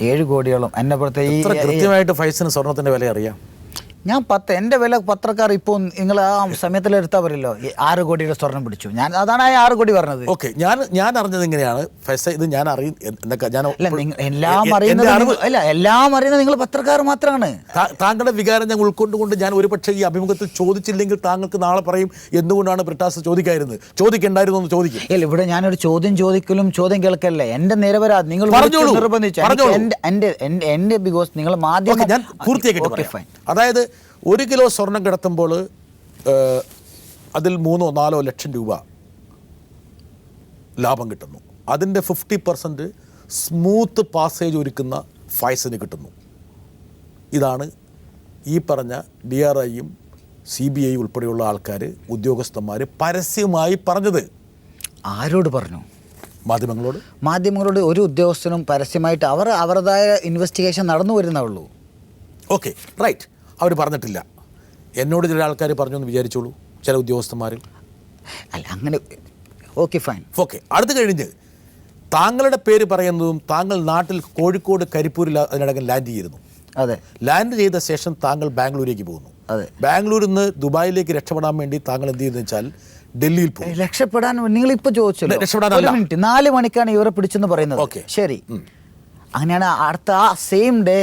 7 കോടിയോളം. എന്നെ പുറത്തെ ഈ കൃത്യമായിട്ട് ഫൈസിന് സ്വർണത്തിൻ്റെ വില അറിയാം. ഞാൻ എൻ്റെ വില പത്രക്കാർ ഇപ്പോൾ നിങ്ങൾ ആ സമയത്തിലെടുത്താൽ പറയല്ലോ 6 കോടിയുടെ സ്വർണം പിടിച്ചു. അതാണ് ആ 6 കോടി പറഞ്ഞത്. ഓക്കെ, ഞാൻ അറിഞ്ഞത് ഇങ്ങനെയാണ് ഫൈസ, ഇത് ഞാൻ എല്ലാം അറിയുന്നത് നിങ്ങൾ പത്രക്കാർ മാത്രമാണ്. താങ്കളുടെ വികാരം ഞാൻ ഉൾക്കൊണ്ടുകൊണ്ട് ഞാൻ ഒരുപക്ഷെ ഈ അഭിമുഖത്തിൽ ചോദിച്ചില്ലെങ്കിൽ താങ്കൾക്ക് നാളെ പറയും എന്തുകൊണ്ടാണ് ബ്രിട്ടാസ് ചോദിക്കേണ്ടായിരുന്നു എന്ന് ചോദിക്കും. ഇല്ല, ഇവിടെ ഞാനൊരു ചോദ്യം ചോദിക്കലും ചോദ്യം കേൾക്കല്ലേ, എന്റെ നിരപരാധി നിങ്ങൾ നിർബന്ധിച്ചു എന്റെ ബിക്കോസ് നിങ്ങൾ മാധ്യമം. ഞാൻ പൂർത്തിയാക്കി. അതായത് 1 കിലോ സ്വർണം കിടത്തുമ്പോൾ അതിൽ 3-4 ലക്ഷം രൂപ ലാഭം കിട്ടുന്നു. അതിൻ്റെ 50% സ്മൂത്ത് പാസേജ് ഒരുക്കുന്ന ഫൈസിന് കിട്ടുന്നു. ഇതാണ് ഈ പറഞ്ഞ DRIയും CBI ഉൾപ്പെടെയുള്ള ആൾക്കാർ, ഉദ്യോഗസ്ഥന്മാർ പരസ്യമായി പറഞ്ഞത്. ആരോട് പറഞ്ഞു? മാധ്യമങ്ങളോട്. ഒരു ഉദ്യോഗസ്ഥനും പരസ്യമായിട്ട് അവരുടേതായ ഇൻവെസ്റ്റിഗേഷൻ നടന്നു വരുന്നുള്ളൂ. ഓക്കെ റൈറ്റ്, അവർ പറഞ്ഞിട്ടില്ല. എന്നോട് ചില ആൾക്കാർ പറഞ്ഞു എന്ന് വിചാരിച്ചോളൂ, ചില ഉദ്യോഗസ്ഥന്മാർ. അല്ല അങ്ങനെ ഓക്കെ ഫൈൻ. ഓക്കെ, അടുത്ത് കഴിഞ്ഞ് താങ്കളുടെ പേര് പറയുന്നതും താങ്കൾ നാട്ടിൽ കോഴിക്കോട് കരിപ്പൂരിൽ അതിനടക്കം ലാൻഡ് ചെയ്യുന്നു. അതെ, ലാൻഡ് ചെയ്ത ശേഷം താങ്കൾ ബാംഗ്ലൂരേക്ക് പോകുന്നു. അതെ, ബാംഗ്ലൂരിൽ നിന്ന് ദുബായിലേക്ക് രക്ഷപ്പെടാൻ വേണ്ടി താങ്കൾ എന്ത് ചെയ്യുന്നത് വെച്ചാൽ ഡൽഹിയിൽ പോകും. രക്ഷപ്പെടാൻ നിങ്ങൾ ഇപ്പോൾ ചോദിച്ചല്ലോ, രക്ഷപ്പെടാനല്ല, 4 മണിക്കാണ് ഇവരെ പിടിച്ചെന്ന് പറയുന്നത്. ഓക്കെ ശരി, അങ്ങനെയാണ്. അടുത്ത ആ സെയിം ഡേ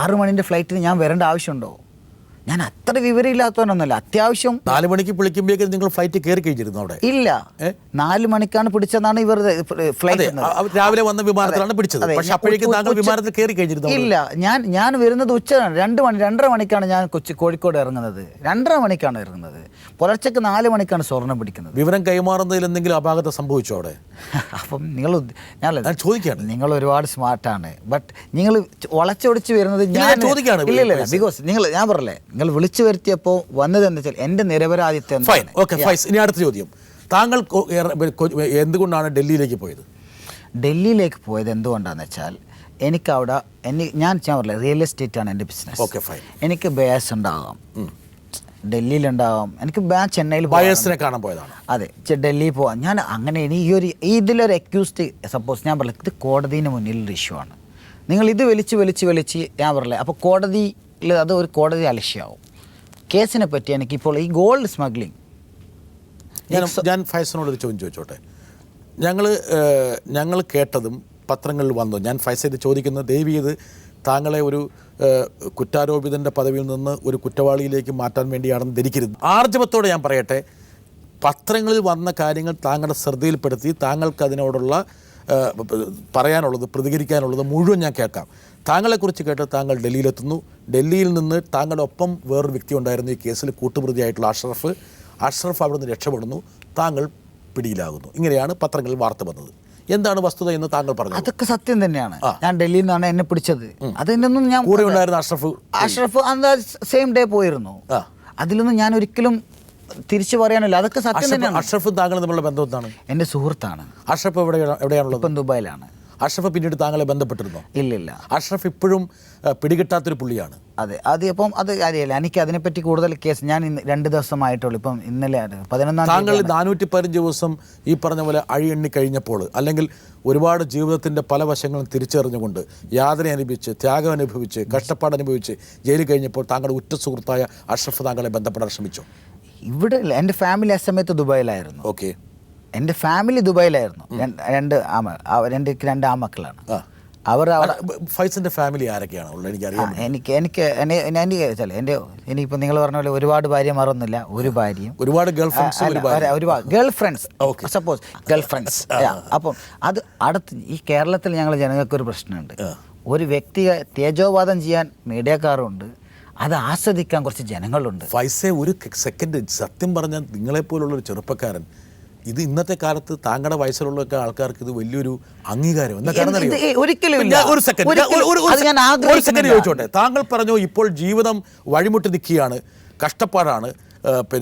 6 മണിൻ്റെ ഫ്ലൈറ്റിന് ഞാൻ വരേണ്ട ആവശ്യമുണ്ടോ? ഞാൻ അത്ര വിവരമില്ലാത്തവനൊന്നുമല്ല. അത്യാവശ്യം 4 മണിക്ക് വിളിക്കുമ്പോഴേക്കും നിങ്ങൾ ഫ്ലൈറ്റ് കയറി കഴിഞ്ഞിരുന്നു അവിടെ? ഇല്ല, 4 മണിക്കാണ് പിടിച്ചതെന്നാണ് ഇവർ ഫ്ലൈറ്റ്. രാവിലെ വന്ന വിമാനത്തിലാണ് പിടിച്ചത്. പക്ഷേ അപ്പോഴേക്കും താങ്കൾ വിമാനത്തിൽ കയറി കഴിഞ്ഞിരുന്നു? ഇല്ല, ഞാൻ വരുന്നത് ഉച്ചയാണ്. 2:30 മണിക്കാണ് ഞാൻ കോഴിക്കോട് ഇറങ്ങുന്നത്. 2:30 മണിക്കാണ് ഇറങ്ങുന്നത്. പുലർച്ചയ്ക്ക് 4 മണിക്കാണ് സ്വർണം പിടിക്കുന്നത്. വിവരം കൈമാറുന്നതിൽ എന്തെങ്കിലും അപാകത സംഭവിച്ചോ അവിടെ? അപ്പം ഞാൻ ചോദിക്കുകയാണ്, നിങ്ങൾ ഒരുപാട് സ്മാർട്ടാണ്, ബട്ട് നിങ്ങൾ വളച്ചൊടിച്ച് വരുന്നത് ഞാൻ ചോദിക്കുകയാണ്. ഇല്ല, ബിക്കോസ് ഞാൻ പറയല്ലേ, നിങ്ങൾ വിളിച്ചു വരുത്തിയപ്പോൾ വന്നത് എന്താ വെച്ചാൽ എൻ്റെ നിരപരാധിത്വം. ഇനി അടുത്ത ചോദ്യം, താങ്കൾ എന്തുകൊണ്ടാണ് ഡൽഹിയിലേക്ക് പോയത്? ഡൽഹിയിലേക്ക് പോയത് എന്തുകൊണ്ടാണെന്ന് വെച്ചാൽ എനിക്കവിടെ ഞാൻ പറയില്ല, റിയൽ എസ്റ്റേറ്റ് ആണ് എൻ്റെ ബിസിനസ്. Okay fine. എനിക്ക് ബേസ് ഉണ്ടാകാം, ഡൽഹിയിലുണ്ടാകാം, എനിക്ക് ചെന്നൈയിൽ ബയേഴ്സിനെ കാണാൻ പോയതാണ്. അതെ, ഡൽഹിയിൽ പോകാം. ഞാൻ അങ്ങനെ ഇതിലൊരു അക്യൂസ്ഡ് സപ്പോസ് ഞാൻ പറയില്ല, ഇത് കോടതിന് മുന്നിലൊരു ഇഷ്യൂ ആണ്. നിങ്ങൾ ഇത് വലിച്ച് ഞാൻ പറയില്ല, അപ്പോൾ കോടതിയിൽ അത് ഒരു കോടതി അലക്ഷ്യമാവും. കേസിനെ പറ്റി എനിക്കിപ്പോൾ ഈ ഗോൾഡ് സ്മഗ്ലിംഗ്. ഞാൻ ഫൈസലിനോടൊരു ചോദ്യം ചോദിച്ചോട്ടെ. ഞങ്ങൾ കേട്ടതും പത്രങ്ങളിൽ വന്നു. ഞാൻ ഫൈസൽ ചോദിക്കുന്നത്, ദയവ് ചെയ്ത് താങ്കളെ ഒരു കുറ്റാരോപിതൻ്റെ പദവിയിൽ നിന്ന് ഒരു കുറ്റവാളിയിലേക്ക് മാറ്റാൻ വേണ്ടിയാണെന്ന് ധരിക്കരുത്. ആർജവത്തോടെ ഞാൻ പറയട്ടെ, പത്രങ്ങളിൽ വന്ന കാര്യങ്ങൾ താങ്കളുടെ ശ്രദ്ധയിൽപ്പെടുത്തി താങ്കൾക്ക് അതിനോടുള്ള പറയാനുള്ളത്, പ്രതികരിക്കാനുള്ളത് മുഴുവൻ ഞാൻ കേൾക്കാം. താങ്കളെക്കുറിച്ച് കേട്ട് താങ്കൾ ഡൽഹിയിലെത്തുന്നു. ഡൽഹിയിൽ നിന്ന് താങ്കളുടെ ഒപ്പം വേറൊരു വ്യക്തി ഉണ്ടായിരുന്നു, ഈ കേസിൽ കൂട്ടുപ്രതിയായിട്ടുള്ള അഷ്റഫ് അവിടെ നിന്ന് രക്ഷപ്പെടുന്നു, താങ്കൾ പിടിയിലാകുന്നു. ഇങ്ങനെയാണ് പത്രങ്ങളിൽ വാർത്ത വന്നത്. എന്താണ് വസ്തുത എന്ന് താങ്കൾ പറഞ്ഞു? അതൊക്കെ സത്യം തന്നെയാണ്. ഞാൻ ഡൽഹിയിൽ നിന്നാണ് എന്നെ പിടിച്ചത്. അതിനൊന്നും ഞാൻ കൂടെ ഉണ്ടായിരുന്ന അഷ്റഫ് അന്ന് സെയിം ഡേ പോയിരുന്നു. അതിലൊന്നും ഞാൻ ഒരിക്കലും തിരിച്ചു പറയാനില്ല. അതൊക്കെ സത്യം തന്നെയാണ്. അഷ്റഫും താങ്കളും തമ്മിലുള്ള ബന്ധം എന്താണ്? എൻ്റെ സുഹൃത്താണ്. അഷ്റഫ് എവിടെയാണുള്ളത്? ഇപ്പം ദുബായിലാണ്. അഷ്റഫ് പിന്നീട് താങ്കളെ ബന്ധപ്പെട്ടിരുന്നോ? ഇല്ലില്ല. അഷ്റഫ് ഇപ്പോഴും പിടികിട്ടാത്തൊരു പുള്ളിയാണ്. അതെ, അത് ഇപ്പം അത് അറിയില്ല എനിക്ക് അതിനെപ്പറ്റി കൂടുതൽ കേസ്. ഞാൻ 2 ദിവസമായിട്ടുള്ളൂ. ഇപ്പം ഇന്നലെ 11-ാം താങ്കൾ 415 ദിവസം ഈ പറഞ്ഞ പോലെ അഴിയെണ്ണി കഴിഞ്ഞപ്പോൾ, അല്ലെങ്കിൽ ഒരുപാട് ജീവിതത്തിൻ്റെ പല വശങ്ങളും തിരിച്ചറിഞ്ഞുകൊണ്ട് യാതന അനുഭവിച്ച്, ത്യാഗം അനുഭവിച്ച്, കഷ്ടപ്പാട് അനുഭവിച്ച് ജയിലിൽ കഴിഞ്ഞപ്പോൾ താങ്കളുടെ ഉറ്റ സുഹൃത്തായ അഷ്റഫ് താങ്കളെ ബന്ധപ്പെടാൻ ശ്രമിച്ചു? ഇവിടെ ഇല്ല. എൻ്റെ ഫാമിലി ആ സമയത്ത് ദുബായിലായിരുന്നു. ഓക്കെ. എൻ്റെ ഫാമിലി ദുബായിലായിരുന്നു. എനിക്ക് 2 ആമക്കളാണ്. അവർ ഫൈസിന്റെ ഫാമിലി ആരൊക്കെയാണ് ഉള്ളത്? എനിക്കറിയാം. എനിക്ക് ഇനിയിപ്പോൾ നിങ്ങൾ പറഞ്ഞ പോലെ ഒരുപാട് ഭാര്യമാരൊന്നുമില്ല. ഒരു ഭാര്യയും ഒരുപാട് girl friends suppose girl friends. അപ്പം അത് അടുത്ത് ഈ കേരളത്തിൽ ഞങ്ങൾ ജനങ്ങൾക്കൊരു പ്രശ്നമുണ്ട്. ഒരു വ്യക്തിയെ തേജോവാദം ചെയ്യാൻ മീഡിയക്കാരുണ്ട്, അത് ആസ്വദിക്കാൻ കുറച്ച് ജനങ്ങളുണ്ട്. ഫൈസെ, ഒരു സെക്കൻഡ്, സത്യം പറഞ്ഞാൽ നിങ്ങളെപ്പോലുള്ളൊരു ചെറുപ്പക്കാരൻ, ഇത് ഇന്നത്തെ കാലത്ത് താങ്കളുടെ വയസ്സിലുള്ള ആൾക്കാർക്ക് ഇത് വലിയൊരു അംഗീകാരം. ഒരു സെക്കൻഡ് ചോദിച്ചോട്ടെ. താങ്കൾ പറഞ്ഞു ഇപ്പോൾ ജീവിതം വഴിമുട്ടി നിൽക്കുകയാണ്, കഷ്ടപ്പാടാണ്,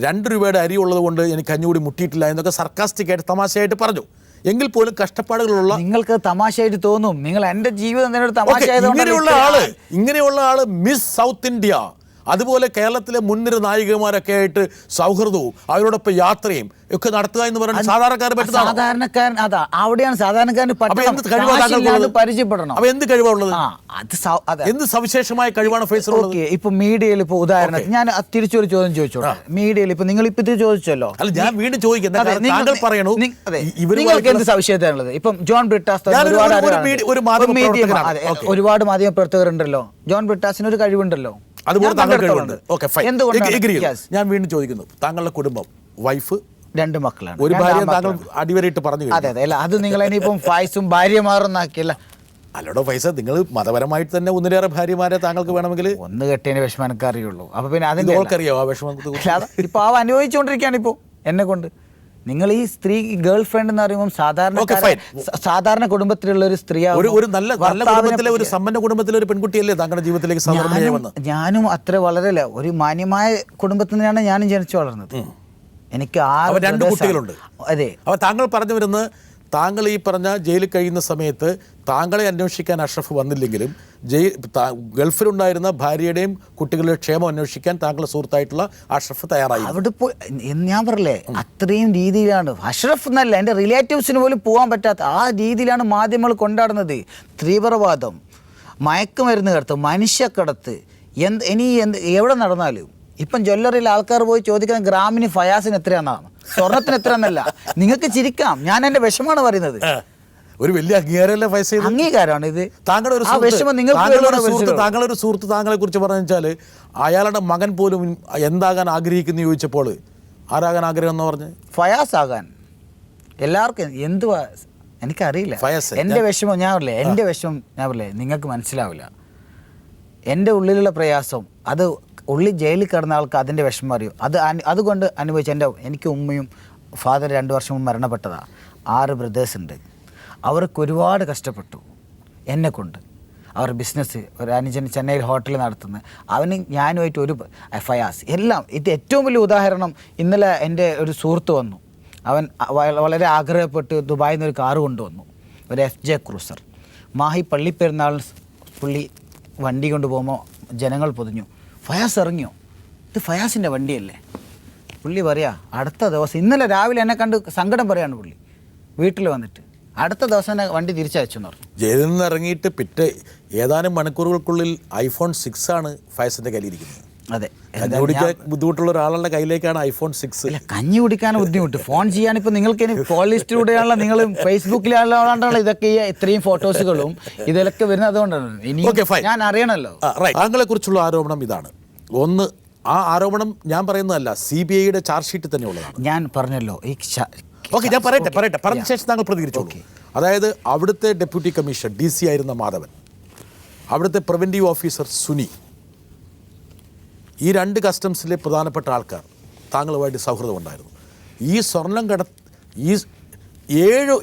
2 രൂപയുടെ അരി ഉള്ളത് കൊണ്ട് എനിക്ക് കഞ്ഞുകൂടി മുട്ടിയിട്ടില്ല എന്നൊക്കെ സർക്കാസ്റ്റിക്കായിട്ട് തമാശയായിട്ട് പറഞ്ഞു. എങ്കിൽ പോലും കഷ്ടപ്പാടുകളുള്ള നിങ്ങൾക്ക് തമാശയായിട്ട് തോന്നും. നിങ്ങൾ എൻ്റെ ജീവിതം ഇങ്ങനെയുള്ള ആള് മിസ് സൗത്ത് ഇന്ത്യ, അതുപോലെ കേരളത്തിലെ മുൻനിര നായികമാരൊക്കെ ആയിട്ട് സൗഹൃദവും അവരോടൊപ്പം യാത്രയും ഒക്കെ നടത്തുക എന്ന് പറയുന്നത് സാധാരണക്കാരൻ അതാ അവിടെയാണ് സാധാരണക്കാരന് പരിചയപ്പെടണം. അപ്പൊ എന്ത് കഴിവുള്ളത്? എന്ത് സവിശേഷമായ കഴിവാണ് ഫൈസലുള്ളത്? ഇപ്പൊ മീഡിയയിൽ ഇപ്പൊ ഉദാഹരണത്തിന് ഞാൻ തിരിച്ചൊരു ചോദ്യം ചോദിച്ചോട്ടെ. മീഡിയയിൽ ഇപ്പൊ നിങ്ങൾ ഇപ്പൊ ഇത് ചോദിച്ചല്ലോ. അല്ല, ഞാൻ വീണ്ടും ചോദിക്കുന്നത് താങ്കൾ പറയണു നിങ്ങൾക്ക് എന്ത് സവിശേഷതയുള്ളത്? ഇപ്പം ജോൺ ബ്രിട്ടാസ് ഒരുപാട് മാധ്യമ പ്രവർത്തകരുണ്ടല്ലോ. ജോൺ ബ്രിട്ടാസിന് ഒരു കഴിവുണ്ടല്ലോ. അതുപോലെ ഞാൻ വീണ്ടും ചോദിക്കുന്നു, താങ്കളുടെ കുടുംബം, വൈഫ്, 2 മക്കളാണ്, ഒരു ഭാര്യ, താങ്കൾ അടിവരയിട്ട് പറഞ്ഞു. അതെ അതെ. അല്ല, അത് നിങ്ങൾ ഇനിയിപ്പം ഫൈസും ഭാര്യമാറൊന്നാക്കിയല്ല. അല്ലോടോ ഫൈസ, നിങ്ങൾ മതപരമായിട്ട് തന്നെ 1-ലേറെ ഭാര്യമാരെ താങ്കൾക്ക് വേണമെങ്കിൽ ഒന്ന് കെട്ടിയതിന് വിഷമം എനിക്ക് അറിയുള്ളൂ. അപ്പൊ പിന്നെ അതിന് അറിയാമോ ആ വിഷമം? ഇപ്പൊ അനുഭവിച്ചുകൊണ്ടിരിക്കുകയാണ് ഇപ്പോ എന്നെ കൊണ്ട്. നിങ്ങൾ ഈ സ്ത്രീ ഗേൾ ഫ്രണ്ട് എന്ന് പറയുമ്പോൾ സാധാരണ കുടുംബത്തിലുള്ള ഒരു സ്ത്രീ, ഒരു നല്ല കുടുംബത്തിലെ, ഒരു സമ്പന്ന കുടുംബത്തിലെ ഒരു പെൺകുട്ടിയല്ലേ താങ്കളുടെ ജീവിതത്തിലേക്ക്? ഞാനും അത്ര വളരെ ഒരു മാന്യമായ കുടുംബത്തിൽ നിന്നാണ് ഞാനും ജനിച്ചു വളർന്നത്. എനിക്ക് 2 കുട്ടികളുണ്ട്. അതെ. അപ്പോൾ താങ്കൾ പറഞ്ഞു വരുന്നത്, താങ്കൾ ഈ പറഞ്ഞ ജയിലിൽ കഴിയുന്ന സമയത്ത് താങ്കളെ അന്വേഷിക്കാൻ അഷ്റഫ് വന്നില്ലെങ്കിലും ഗൾഫിലുണ്ടായിരുന്ന ഭാര്യയുടെയും കുട്ടികളുടെ ക്ഷേമം അന്വേഷിക്കാൻ താങ്കളുടെ സുഹൃത്തായിട്ടുള്ള അഷ്റഫ് തയ്യാറായി. അവിടെ പോയി ഞാൻ പറയല്ലേ, അത്രയും രീതിയിലാണ് അഷ്റഫ് എന്നല്ല, എൻ്റെ റിലേറ്റീവ്സിന് പോലും പോകാൻ പറ്റാത്ത ആ രീതിയിലാണ് മാധ്യമങ്ങൾ കൊണ്ടാടുന്നത്. തീവ്രവാദം, മയക്കുമരുന്ന് കടത്ത്, മനുഷ്യക്കടത്ത്, എവിടെ നടന്നാലും. ഇപ്പം ജ്വല്ലറിയിൽ ആൾക്കാർ പോയി ചോദിക്കാൻ ഗ്രാമിന് ഫയാസിന് എത്രയാണെന്നാണ്, സ്വർണത്തിന് എത്രയാണെന്നല്ല. നിങ്ങൾക്ക് ചിരിക്കാം, ഞാൻ എൻ്റെ വിഷമാണ് പറയുന്നത്. ഒരു വലിയ അംഗീകാരമല്ലേ ഫൈസ? അംഗീകാരമാണ് ഇത്. താങ്കളൊരു സുഹൃത്ത് താങ്കളെ കുറിച്ച് പറഞ്ഞാൽ അയാളുടെ മകൻ പോലും എന്താകാൻ ആഗ്രഹിക്കുന്നു ചോദിച്ചപ്പോൾ ആരാകാൻ ആഗ്രഹം എന്ന് പറഞ്ഞ് ഫയാസ് ആകാൻ. എല്ലാവർക്കും എന്തുവാ എനിക്കറിയില്ല. എൻ്റെ വിഷമം ഞാൻ പറയില്ലേ, നിങ്ങൾക്ക് മനസ്സിലാവില്ല. എൻ്റെ ഉള്ളിലുള്ള പ്രയാസം, അത് ഉള്ളിൽ ജയിലിൽ കിടന്ന ആൾക്ക് അതിൻ്റെ വിഷമം അറിയും. അതുകൊണ്ട് അനുഭവിച്ച എനിക്ക് ഉമ്മയും ഫാദർ 2 വർഷം മുമ്പ് മരണപ്പെട്ടതാണ്. 6 ബ്രദേഴ്സ് ഉണ്ട്. അവർക്ക് ഒരുപാട് കഷ്ടപ്പെട്ടു എന്നെക്കൊണ്ട്. അവർ ബിസിനസ്, ഒരു അനുജൻ ചെന്നൈയിൽ ഹോട്ടൽ നടത്തുന്നത്, അവന് ഞാനുമായിട്ട് ഒരു ഫയാസ് എല്ലാം. ഇത് ഏറ്റവും വലിയ ഉദാഹരണം. ഇന്നലെ എൻ്റെ ഒരു സുഹൃത്ത് വന്നു. അവൻ വളരെ ആഗ്രഹപ്പെട്ട് ദുബായിൽ നിന്ന് ഒരു കാറ് കൊണ്ടുവന്നു, ഒരു FJ ക്രൂസർ. മാഹി പള്ളിപ്പെരുന്നാൾ പുള്ളി വണ്ടി കൊണ്ടുപോകുമ്പോൾ ജനങ്ങൾ പൊതിഞ്ഞു. ഫയാസ് ഇറങ്ങിയോ? ഇത് ഫയാസിൻ്റെ വണ്ടിയല്ലേ? പുള്ളി പറയാ അടുത്ത ദിവസം, ഇന്നലെ രാവിലെ എന്നെ കണ്ട് സങ്കടം പറയാണ് പുള്ളി വീട്ടിൽ വന്നിട്ട്. അടുത്ത ദിവസം തന്നെ വണ്ടി തിരിച്ചയച്ചു പറഞ്ഞു. ജയിലിൽ നിന്ന് ഇറങ്ങിയിട്ട് പിറ്റേ ഏതാനും മണിക്കൂറുകൾക്കുള്ളിൽ iPhone 6 ആണ് ഫയസിന്റെ കയ്യിലിരിക്കുന്നത്. അതെ, കഞ്ഞി കുടിക്കാൻ ബുദ്ധിമുട്ടുള്ള ഒരാളുടെ കയ്യിലേക്കാണ് iPhone 6. അല്ല, കഞ്ഞി കുടിക്കാൻ ബുദ്ധിമുട്ട്, ഫോൺ ചെയ്യാൻ ഇപ്പോൾ നിങ്ങൾക്ക് ഇനി കോൾ ലിസ്റ്റിലൂടെയാണല്ലോ, നിങ്ങൾ ഫേസ്ബുക്കിലാണല്ലോ ഇതൊക്കെ ഇത്രയും ഫോട്ടോസുകളും ഇതൊക്കെ വരുന്നത്. അതുകൊണ്ടാണ് ഇനി ഞാൻ അറിയണമല്ലോ. താങ്കളെ കുറിച്ചുള്ള ആരോപണം ഇതാണ്. ഒന്ന്, ആ ആരോപണം ഞാൻ പറയുന്നതല്ല, CBIയുടെ ചാർജ് ഷീറ്റ് തന്നെ ഉള്ളതാണ്. ഞാൻ പറഞ്ഞല്ലോ ഞാൻ പറയട്ടെ പറഞ്ഞ ശേഷം താങ്കൾ പ്രതികരിച്ചോളൂ. അതായത് അവിടുത്തെ ഡെപ്യൂട്ടി കമ്മീഷണർ DC ആയിരുന്ന മാധവൻ, അവിടുത്തെ പ്രിവൻറ്റീവ് ഓഫീസർ സുനി, ഈ 2 കസ്റ്റംസിലെ പ്രധാനപ്പെട്ട ആൾക്കാർ താങ്കളുമായിട്ട് സൗഹൃദമുണ്ടായിരുന്നു. ഈ സ്വർണം ഈ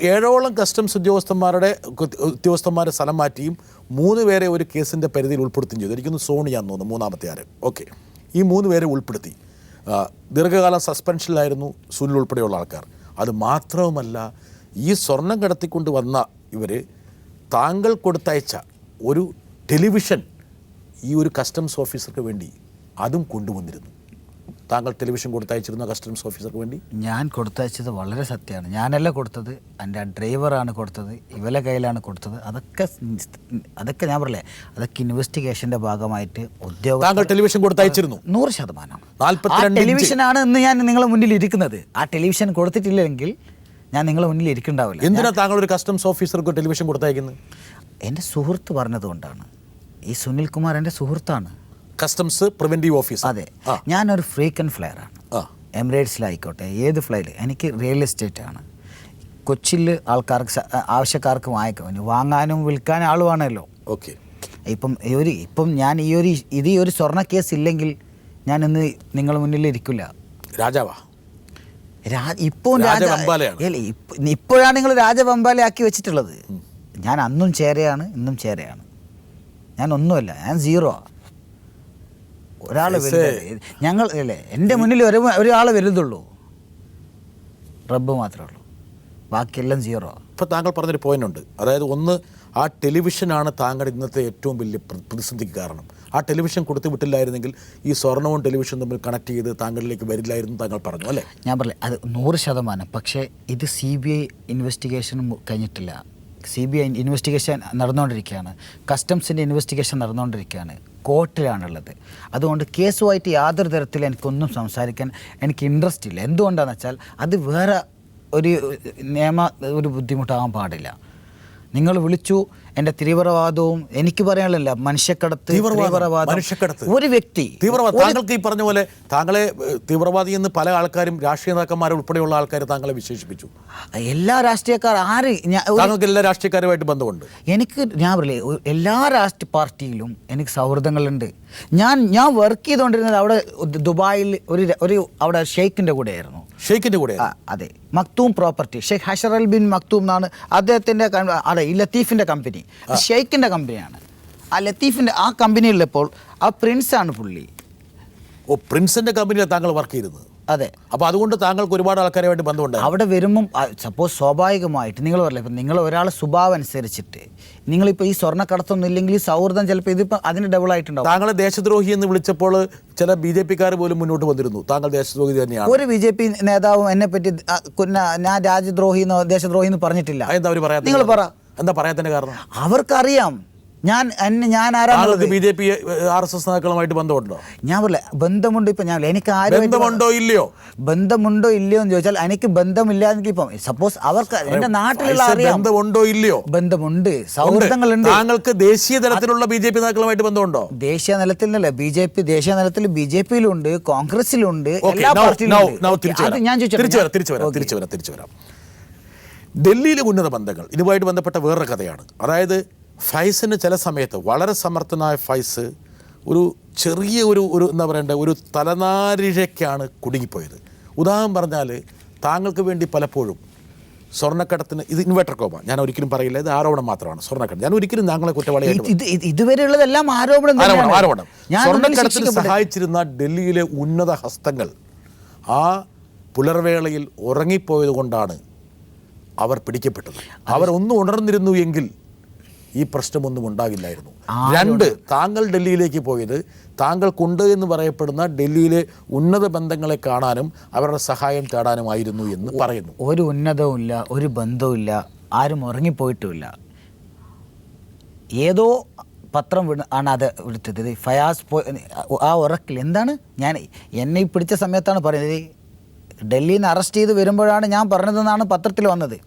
7ഓളം കസ്റ്റംസ് ഉദ്യോഗസ്ഥന്മാരെ സ്ഥലം മാറ്റിയും 3 പേരെ ഒരു കേസിൻ്റെ പരിധിയിൽ ഉൾപ്പെടുത്തുകയും ചെയ്തു. എനിക്കൊന്ന് സോണിയാന്ന് തോന്നുന്നു 3ാമത്തെ ആര്. ഓക്കെ, ഈ 3 പേരെ ഉൾപ്പെടുത്തി. ദീർഘകാലം സസ്പെൻഷനിലായിരുന്നു സുനിൽ ഉൾപ്പെടെയുള്ള ആൾക്കാർ. അത് മാത്രവുമല്ല, ഈ സ്വർണം കടത്തിക്കൊണ്ട് വന്ന ഇവർ താങ്കൾ കൊടുത്തയച്ച ഒരു ടെലിവിഷൻ ഈ ഒരു കസ്റ്റംസ് ഓഫീസർക്ക് വേണ്ടി അതും കൊണ്ടുവന്നിരുന്നു. താങ്കൾ ടെലിവിഷൻ കൊടുത്തയച്ചിരുന്ന കസ്റ്റംസ് ഓഫീസർക്ക് വേണ്ടി? ഞാൻ കൊടുത്തയച്ചത് വളരെ സത്യമാണ്. ഞാനല്ല കൊടുത്തത്, എൻ്റെ ഡ്രൈവറാണ് കൊടുത്തത്, ഇവലെ കയ്യിലാണ് കൊടുത്തത്. അതൊക്കെ ഞാൻ പറയലേ, അതൊക്കെ ഇൻവെസ്റ്റിഗേഷൻ്റെ ഭാഗമായിട്ട് താങ്കൾ ടെലിവിഷൻ കൊടുത്തയച്ചിരുന്നു? 100%. ടെലിവിഷനാണ് ഇന്ന് ഞാൻ നിങ്ങളെ മുന്നിൽ ഇരിക്കുന്നത്. ആ ടെലിവിഷൻ കൊടുത്തിട്ടില്ലെങ്കിൽ ഞാൻ നിങ്ങളെ മുന്നിൽ ഇരിക്കുന്നുണ്ടാവില്ല. എന്തിനാ താങ്കൾ ഒരു കസ്റ്റംസ് ഓഫീസർക്ക് ടെലിവിഷൻ കൊടുത്തയക്കുന്നത്? എൻ്റെ സുഹൃത്ത് പറഞ്ഞതുകൊണ്ടാണ്. ഈ സുനിൽ കുമാർ എൻ്റെ സുഹൃത്താണ്, കസ്റ്റംസ് പ്രിവെൻറ്റീവ് ഓഫീസർ. അതെ, ഞാനൊരു ഫ്രീക്വൻറ്റ് ഫ്ലയറാണ്. എമിറേറ്റ്സിലായിക്കോട്ടെ, ഏത് ഫ്ലൈറ്റ്, എനിക്ക് റിയൽ എസ്റ്റേറ്റ് ആണ്. കൊച്ചിയിൽ ആൾക്കാർക്ക് ആവശ്യക്കാർക്ക് വാങ്ങാനും വിൽക്കാനും ആൾ വേണമല്ലോ. ഓക്കെ. ഇപ്പം ഞാൻ ഈ ഒരു സ്വർണ്ണ കേസ് ഇല്ലെങ്കിൽ ഞാൻ ഇന്ന് നിങ്ങളുടെ മുന്നിൽ ഇരിക്കില്ല. രാജാവാ? ഇപ്പോഴാണ് നിങ്ങൾ രാജവമ്പാല ആക്കി വെച്ചിട്ടുള്ളത്. ഞാൻ അന്നും ചേരയാണ്, ഇന്നും ചേരയാണ്. ഞാൻ ഒന്നുമല്ല, ഞാൻ സീറോ. ഒരാൾ ഞങ്ങൾ അല്ലേ, എൻ്റെ മുന്നിൽ ഒരാൾ വലുതുള്ളൂ, റബ്ബ് മാത്രമേ ഉള്ളൂ, ബാക്കിയെല്ലാം സീറോ. ഇപ്പോൾ താങ്കൾ പറഞ്ഞൊരു പോയിന്റ് ഉണ്ട്, അതായത് ഒന്ന്, ആ ടെലിവിഷനാണ് താങ്കളുടെ ഇന്നത്തെ ഏറ്റവും വലിയ പ്രതിസന്ധിക്ക് കാരണം. ആ ടെലിവിഷൻ കൊടുത്തു വിട്ടില്ലായിരുന്നെങ്കിൽ ഈ സ്വർണവും ടെലിവിഷനും തമ്മിൽ കണക്ട് ചെയ്ത് താങ്കളിലേക്ക് വരില്ലായിരുന്നു താങ്കൾ പറഞ്ഞു, അല്ലേ? ഞാൻ പറഞ്ഞില്ലേ, അത് 100%. പക്ഷേ ഇത് CBI ഇൻവെസ്റ്റിഗേഷൻ കഴിഞ്ഞിട്ടില്ല. CBI ഇൻവെസ്റ്റിഗേഷൻ നടന്നുകൊണ്ടിരിക്കുകയാണ്, കസ്റ്റംസിൻ്റെ ഇൻവെസ്റ്റിഗേഷൻ നടന്നുകൊണ്ടിരിക്കുകയാണ്, കോർട്ടിലാണുള്ളത്. അതുകൊണ്ട് കേസുമായിട്ട് യാതൊരു തരത്തിൽ എനിക്കൊന്നും സംസാരിക്കാൻ എനിക്ക് ഇൻട്രസ്റ്റ് ഇല്ല. എന്തുകൊണ്ടാണെന്ന് വെച്ചാൽ അത് വേറെ ഒരു ബുദ്ധിമുട്ടാകാൻ പാടില്ല. നിങ്ങൾ വിളിച്ചു, എൻ്റെ തീവ്രവാദവും എനിക്ക് പറയാനില്ല, മനുഷ്യക്കടത്ത്, ഒരു വ്യക്തി താങ്കൾക്ക് ഈ പറഞ്ഞ പോലെ താങ്കളെ തീവ്രവാദി എന്ന് പല ആൾക്കാരും, രാഷ്ട്രീയ നേതാക്കന്മാർ ഉൾപ്പെടെയുള്ള ആൾക്കാർ താങ്കളെ വിശേഷിപ്പിച്ചു. എല്ലാ രാഷ്ട്രീയക്കാർ താങ്കൾക്ക് എല്ലാ രാഷ്ട്രീയക്കാരുമായിട്ട് ബന്ധമുണ്ട്? ഞാൻ പറയില്ലേ, എല്ലാ രാഷ്ട്രീയ പാർട്ടിയിലും എനിക്ക് സൗഹൃദങ്ങളുണ്ട്. ഞാൻ വർക്ക് ചെയ്തുകൊണ്ടിരുന്നത് അവിടെ ദുബായിൽ ഒരു അവിടെ ഷെയ്ഖിൻ്റെ കൂടെയായിരുന്നു. ഷെയ്ഖിൻ്റെ കൂടെ? അതെ, മക്തൂം പ്രോപ്പർട്ടി, ഷെയ്ഖ് ഹഷറൽ ബിൻ മക്തൂം എന്നാണ് അദ്ദേഹത്തിൻ്റെ. അതെ, ഈ ലത്തീഫിൻ്റെ കമ്പനി ഷെയ്ഖിൻ്റെ കമ്പനിയാണ്. ആ ലത്തീഫിൻ്റെ ആ കമ്പനിയിലുള്ളപ്പോൾ ആ പ്രിൻസാണ് പുള്ളി. ഓ, പ്രിൻസിൻ്റെ കമ്പനിയാണ് താങ്കൾ വർക്ക് ചെയ്തിരുന്നത്? അതെ. അപ്പോൾ അതുകൊണ്ട് താങ്കൾക്ക് ഒരുപാട് ആൾക്കാരുമായിട്ട് ബന്ധമുണ്ട് അവിടെ വരുമ്പം. സപ്പോസ് സ്വാഭാവികമായിട്ട് നിങ്ങൾ പറയില്ല, ഇപ്പം നിങ്ങൾ ഒരാളെ സ്വഭാവം അനുസരിച്ചിട്ട് നിങ്ങളിപ്പോൾ ഈ സ്വർണ്ണക്കടത്തൊന്നും ഇല്ലെങ്കിൽ സൗഹൃദം ചിലപ്പോൾ ഇതിപ്പോൾ അതിന് ഡബിൾ ആയിട്ടുണ്ടാവും. താങ്കളെ ദേശദ്രോഹി എന്ന് വിളിച്ചപ്പോൾ ചില BJP-ക്കാർ പോലും മുന്നോട്ട് വന്നിരുന്നു, താങ്കൾ ദേശദ്രോഹി തന്നെയാണ്. ഒരു BJP നേതാവും എന്നെ പറ്റി ഞാൻ രാജ്യദ്രോഹിന്നോ ദേശദ്രോഹിന്നോ പറഞ്ഞിട്ടില്ല. എന്താ അവർ പറയാൻ? നിങ്ങൾ പറ, എന്താ പറയാത്തതിന്റെ കാരണം? അവർക്കറിയാം ഞാൻ ആരാണ്. BJP RSS നേതാക്കളുമായിട്ട് ബന്ധമുണ്ടോ? ഞാൻ പറയില്ല, ബന്ധമുണ്ട്. ഇപ്പം ഞാൻ എനിക്ക് ബന്ധമുണ്ടോ ഇല്ലയോ എന്ന് ചോദിച്ചാൽ എനിക്ക് ബന്ധമില്ലാതെങ്കിൽ ഇപ്പം സപ്പോസ് അവർക്ക് എൻ്റെ നാട്ടിലുള്ള ബന്ധമുണ്ടോ ഇല്ലയോ? ബന്ധമുണ്ട്, സൗഹൃദങ്ങളുണ്ട്. താങ്കൾക്ക് ദേശീയ തലത്തിലുള്ള BJP നേതാക്കളുമായിട്ട് ബന്ധമുണ്ടോ? ദേശീയ തലത്തിൽ നിന്നല്ല, ദേശീയ തലത്തിൽ BJP-യിലുണ്ട്, കോൺഗ്രസിലുണ്ട്, എല്ലാ പാർട്ടിയിലും. ഞാൻ തിരിച്ചു വരാം. ഡൽഹിയിലെ ഉന്നത ബന്ധങ്ങൾ ഇതുമായിട്ട് ബന്ധപ്പെട്ട വേറൊരു കഥയാണ്. അതായത് ഫൈസിന് ചില സമയത്ത് വളരെ സമർത്ഥനായ ഫൈസ് ഒരു ചെറിയ ഒരു എന്താ പറയണ്ടേ, ഒരു തലനാരിഴയ്ക്കാണ് കുടുങ്ങിപ്പോയത്. ഉദാഹരണം പറഞ്ഞാൽ താങ്കൾക്ക് വേണ്ടി പലപ്പോഴും സ്വർണ്ണക്കടത്തിന്, ഇത് ഇൻവേർട്ടർ കോമ, ഞാൻ ഒരിക്കലും പറയില്ല, ഇത് ആരോപണം മാത്രമാണ്. സ്വർണ്ണക്കടത്ത് ഞാൻ ഒരിക്കലും താങ്കളെ കുറ്റവാളിയായിട്ട്, ഇതുവരെയുള്ളതെല്ലാം ആരോപണം. സ്വർണ്ണക്കടത്തിന് സഹായിച്ചിരുന്ന ഡൽഹിയിലെ ഉന്നത ഹസ്തങ്ങൾ ആ പുലർവേളയിൽ ഉറങ്ങിപ്പോയത് കൊണ്ടാണ് അവർ പിടിക്കപ്പെട്ടത്. അവർ ഒന്നും ഉണർന്നിരുന്നു എങ്കിൽ ഈ പ്രശ്നമൊന്നും ഉണ്ടാകില്ലായിരുന്നു. രണ്ട്, താങ്കൾ ഡൽഹിയിലേക്ക് പോയത് താങ്കൾക്കുണ്ട് എന്ന് പറയപ്പെടുന്ന ഡൽഹിയിലെ ഉന്നത ബന്ധങ്ങളെ കാണാനും അവരുടെ സഹായം തേടാനുമായിരുന്നു എന്ന് പറയുന്നു. ഒരു ഉന്നതവുമില്ല, ഒരു ബന്ധവുമില്ല, ആരും ഉറങ്ങിപ്പോയിട്ടുമില്ല. ഏതോ പത്രം ആണ് അത് എടുത്തത്. ഫയാസ് ആ ഉറക്കിൽ എന്താണ്, എന്നെ ഈ പിടിച്ച സമയത്താണ് പറയുന്നത്, ഡൽഹിയിൽ നിന്ന് അറസ്റ്റ് ചെയ്ത് വരുമ്പോഴാണ് ഞാൻ പറഞ്ഞതെന്നാണ് പത്രത്തിൽ വന്നത്.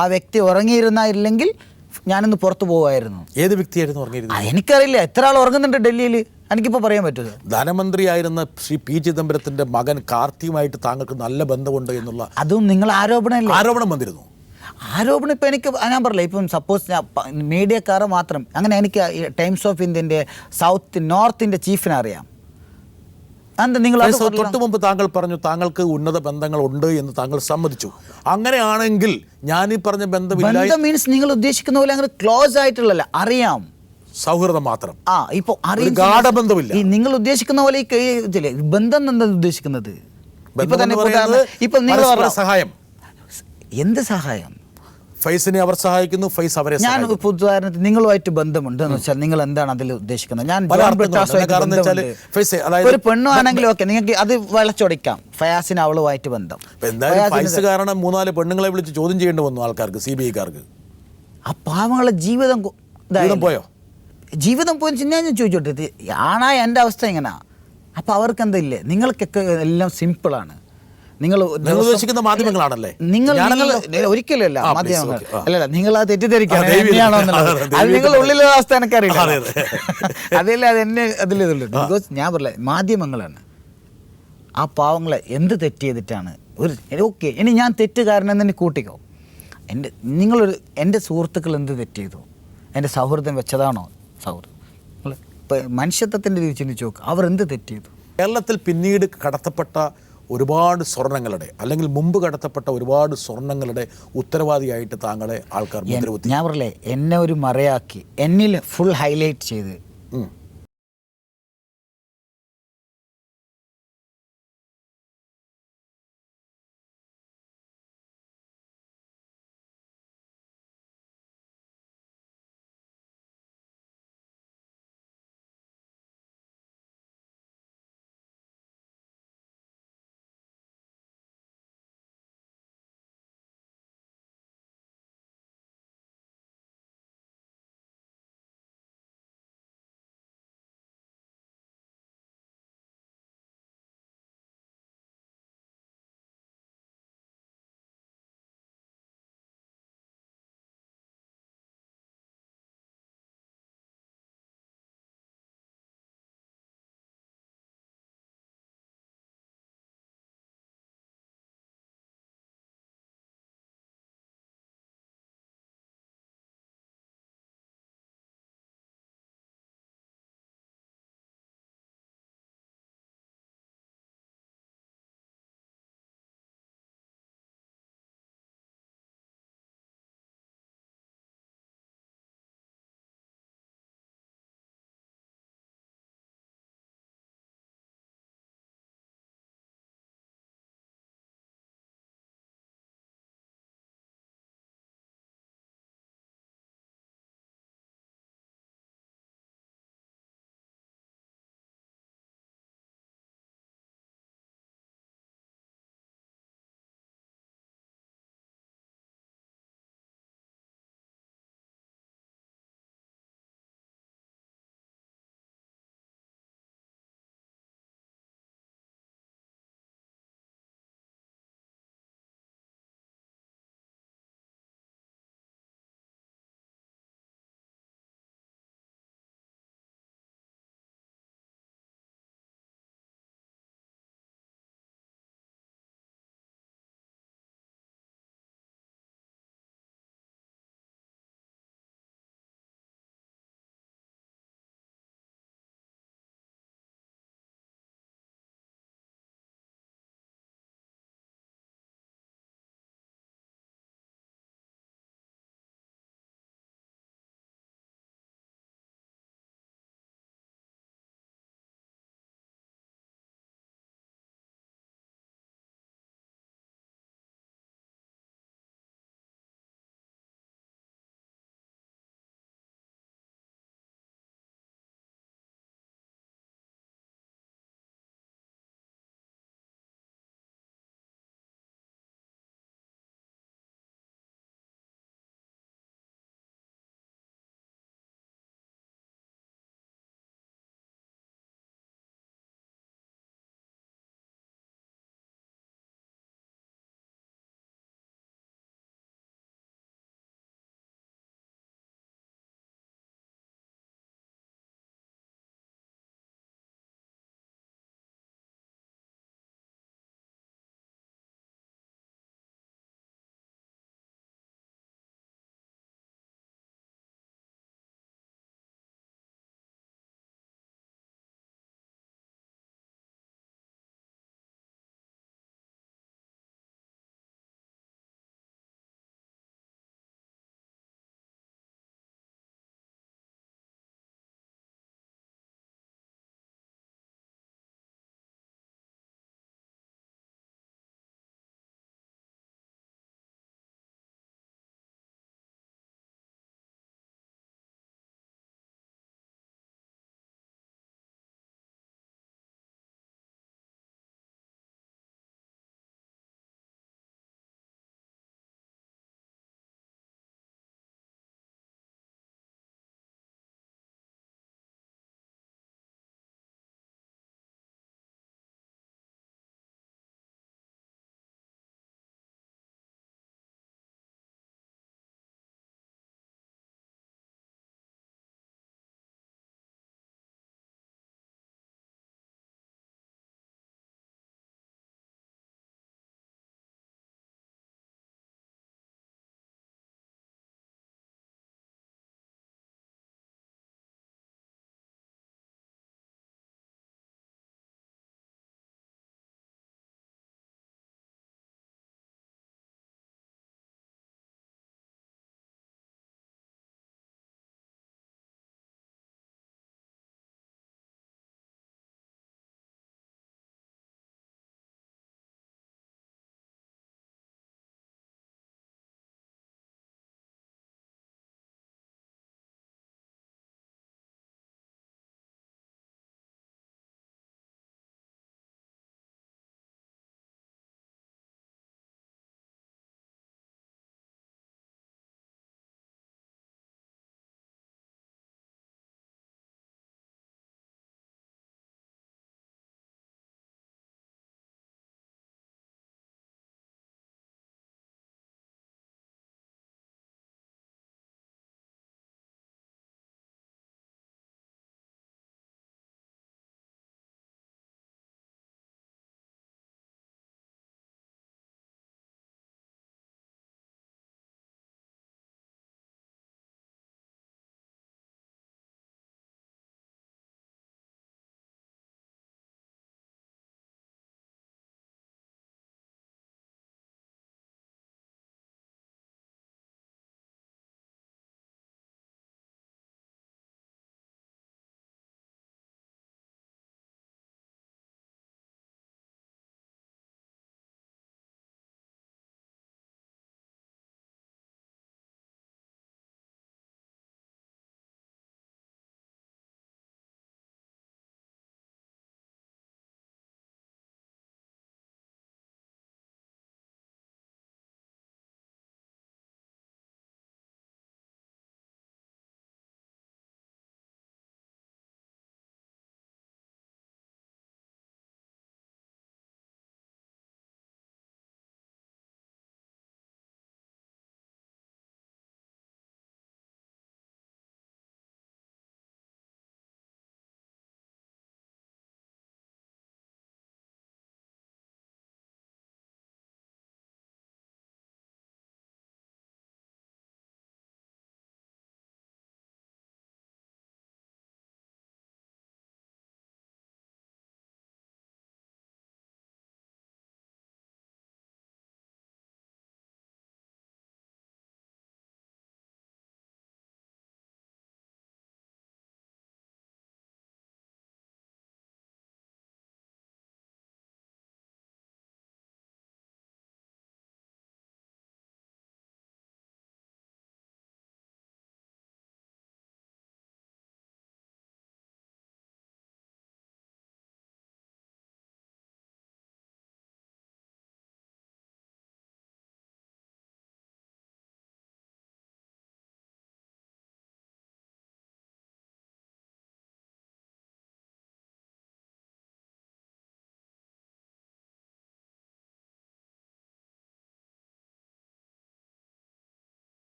ആ വ്യക്തി ഉറങ്ങിയിരുന്നില്ലെങ്കിൽ ഞാനിന്ന് പുറത്തു പോകുമായിരുന്നു. ഏത് വ്യക്തിയായിരുന്നു ഉറങ്ങിയിരുന്നത്? എനിക്കറിയില്ല, എത്ര ആൾ ഉറങ്ങുന്നുണ്ട് ഡൽഹിയിൽ, എനിക്കിപ്പോൾ പറയാൻ പറ്റുമോ? ധനമന്ത്രിയായിരുന്ന ശ്രീ P ചിദംബരത്തിൻ്റെ മകൻ കാർത്തിയുമായിട്ട് താങ്കൾക്ക് നല്ല ബന്ധമുണ്ട് എന്നുള്ള അതും നിങ്ങൾ ആരോപണം വന്നിരുന്നു. ആരോപണം ഇപ്പം എനിക്ക് ഞാൻ പറയില്ല, ഇപ്പം സപ്പോസ് മീഡിയക്കാർ മാത്രം അങ്ങനെ, എനിക്ക് ടൈംസ് ഓഫ് ഇന്ത്യൻ്റെ നോർത്തിൻ്റെ ചീഫിനെ അറിയാം. തൊട്ട് മുമ്പ് താങ്കൾ പറഞ്ഞു താങ്കൾക്ക് ഉന്നത ബന്ധങ്ങൾ ഉണ്ട് എന്ന് താങ്കൾ സമ്മതിച്ചു. അങ്ങനെയാണെങ്കിൽ ഞാൻ ഈ പറഞ്ഞ ബന്ധമില്ല മീൻസ് നിങ്ങൾ ഉദ്ദേശിക്കുന്ന പോലെ അങ്ങനെ ക്ലോസ് ആയിട്ടുള്ളല്ല, അറിയാം, സൗഹൃദം മാത്രം. ഇപ്പൊ ഗാഢബന്ധമില്ല. നിങ്ങൾ ഉദ്ദേശിക്കുന്ന പോലെ ബന്ധം എന്താ ഉദ്ദേശിക്കുന്നത്? ഇപ്പൊ നിങ്ങൾ സഹായം, എന്ത് സഹായം? ഫൈസിനെ അവർ സഹായിക്കുന്നു, ഫൈസ് അവരെ ഞാൻ സഹായിക്കുന്നു. ഉദാഹരണത്തിന് നിങ്ങളുമായിട്ട് ബന്ധമുണ്ട് എന്ന് വെച്ചാൽ നിങ്ങൾ എന്താണ് അതിൽ ഉദ്ദേശിക്കുന്നത്? ഞാൻ പല ജോൺ അർത്ഥങ്ങളുണ്ട്. ബ്രിട്ടാസുമായിട്ട് കാരണം എന്ന് വെച്ചാൽ ബന്ധമുണ്ട്. ഫൈസ്, അതായത് ഒരു പെണ്ണു ആണെങ്കിലും ഓക്കെ, നിങ്ങൾക്ക് അത് വളച്ചൊടിക്കാം. ഫയാസിന് അവളുമായിട്ട് ബന്ധം. ഇപ്പൊ എന്തായാലും ഫൈസ് കാരണം 3-4 പെണ്ണുങ്ങളെ വിളിച്ച് ചോദ്യം ചെയ്യേണ്ടി വന്നു ആൾക്കാർക്ക്, CBI-ക്കാർക്ക്. ആ പാവങ്ങളെ ജീവിതം പോയോ? ജീവിതം പോയി ഞാൻ ചോദിച്ചോട്ടെ, ഇത് ആണായ എൻ്റെ അവസ്ഥ എങ്ങനെയാ? അപ്പം അവർക്ക് എന്തില്ലേ? നിങ്ങൾക്കൊക്കെ എല്ലാം സിമ്പിളാണ്. നിങ്ങൾ ഉദ്ദേശിക്കുന്ന മാധ്യമങ്ങളാണല്ലേ? നിങ്ങൾ ഒരിക്കലല്ല ആ, മാധ്യമങ്ങൾ please, okay. അല്ലല്ല, നിങ്ങൾ അത് തെറ്റിദ്ധരിക്കുകയാണ് ദയവ് ചെയ്ത്. എന്നെയാണോ എന്നുള്ളത്. അത് നിങ്ങൾ ഉള്ളിലുള്ള അവസ്ഥ എനിക്കറിയില്ല. അതല്ല, അത് എന്നെ അതിലുള്ളൂ. ബിക്കോസ് ഞാൻ പറയില്ല, മാധ്യമങ്ങളാണ് ആ പാവങ്ങളെ എന്ത് തെറ്റ് ചെയ്തിട്ടാണ് ഓക്കെ. ഇനി ഞാൻ തെറ്റുകാരനെന്ന് തന്നെ കൂട്ടിക്കോ. എൻ്റെ സുഹൃത്തുക്കൾ എന്ത് തെറ്റ് ചെയ്തു? എൻ്റെ സൗഹൃദം വെച്ചതാണോ സൗഹൃദം? ഇപ്പോൾ മനുഷ്യത്വത്തിൻ്റെ രീതി ചിന്തിച്ച് നോക്കുക, അവർ എന്ത് തെറ്റ് ചെയ്തു? കേരളത്തിൽ പിന്നീട് കടത്തപ്പെട്ട ഒരുപാട് സ്വർണ്ണങ്ങളുടെ, അല്ലെങ്കിൽ മുമ്പ് കടത്തപ്പെട്ട ഒരുപാട് സ്വർണ്ണങ്ങളുടെ ഉത്തരവാദിയായിട്ട് താങ്കളെ ആൾക്കാർ മുദ്രകുത്തി. ഞാൻ പറയില്ലേ, എന്നെ ഒരു മറയാക്കി എന്നിൽ ഫുൾ ഹൈലൈറ്റ് ചെയ്ത്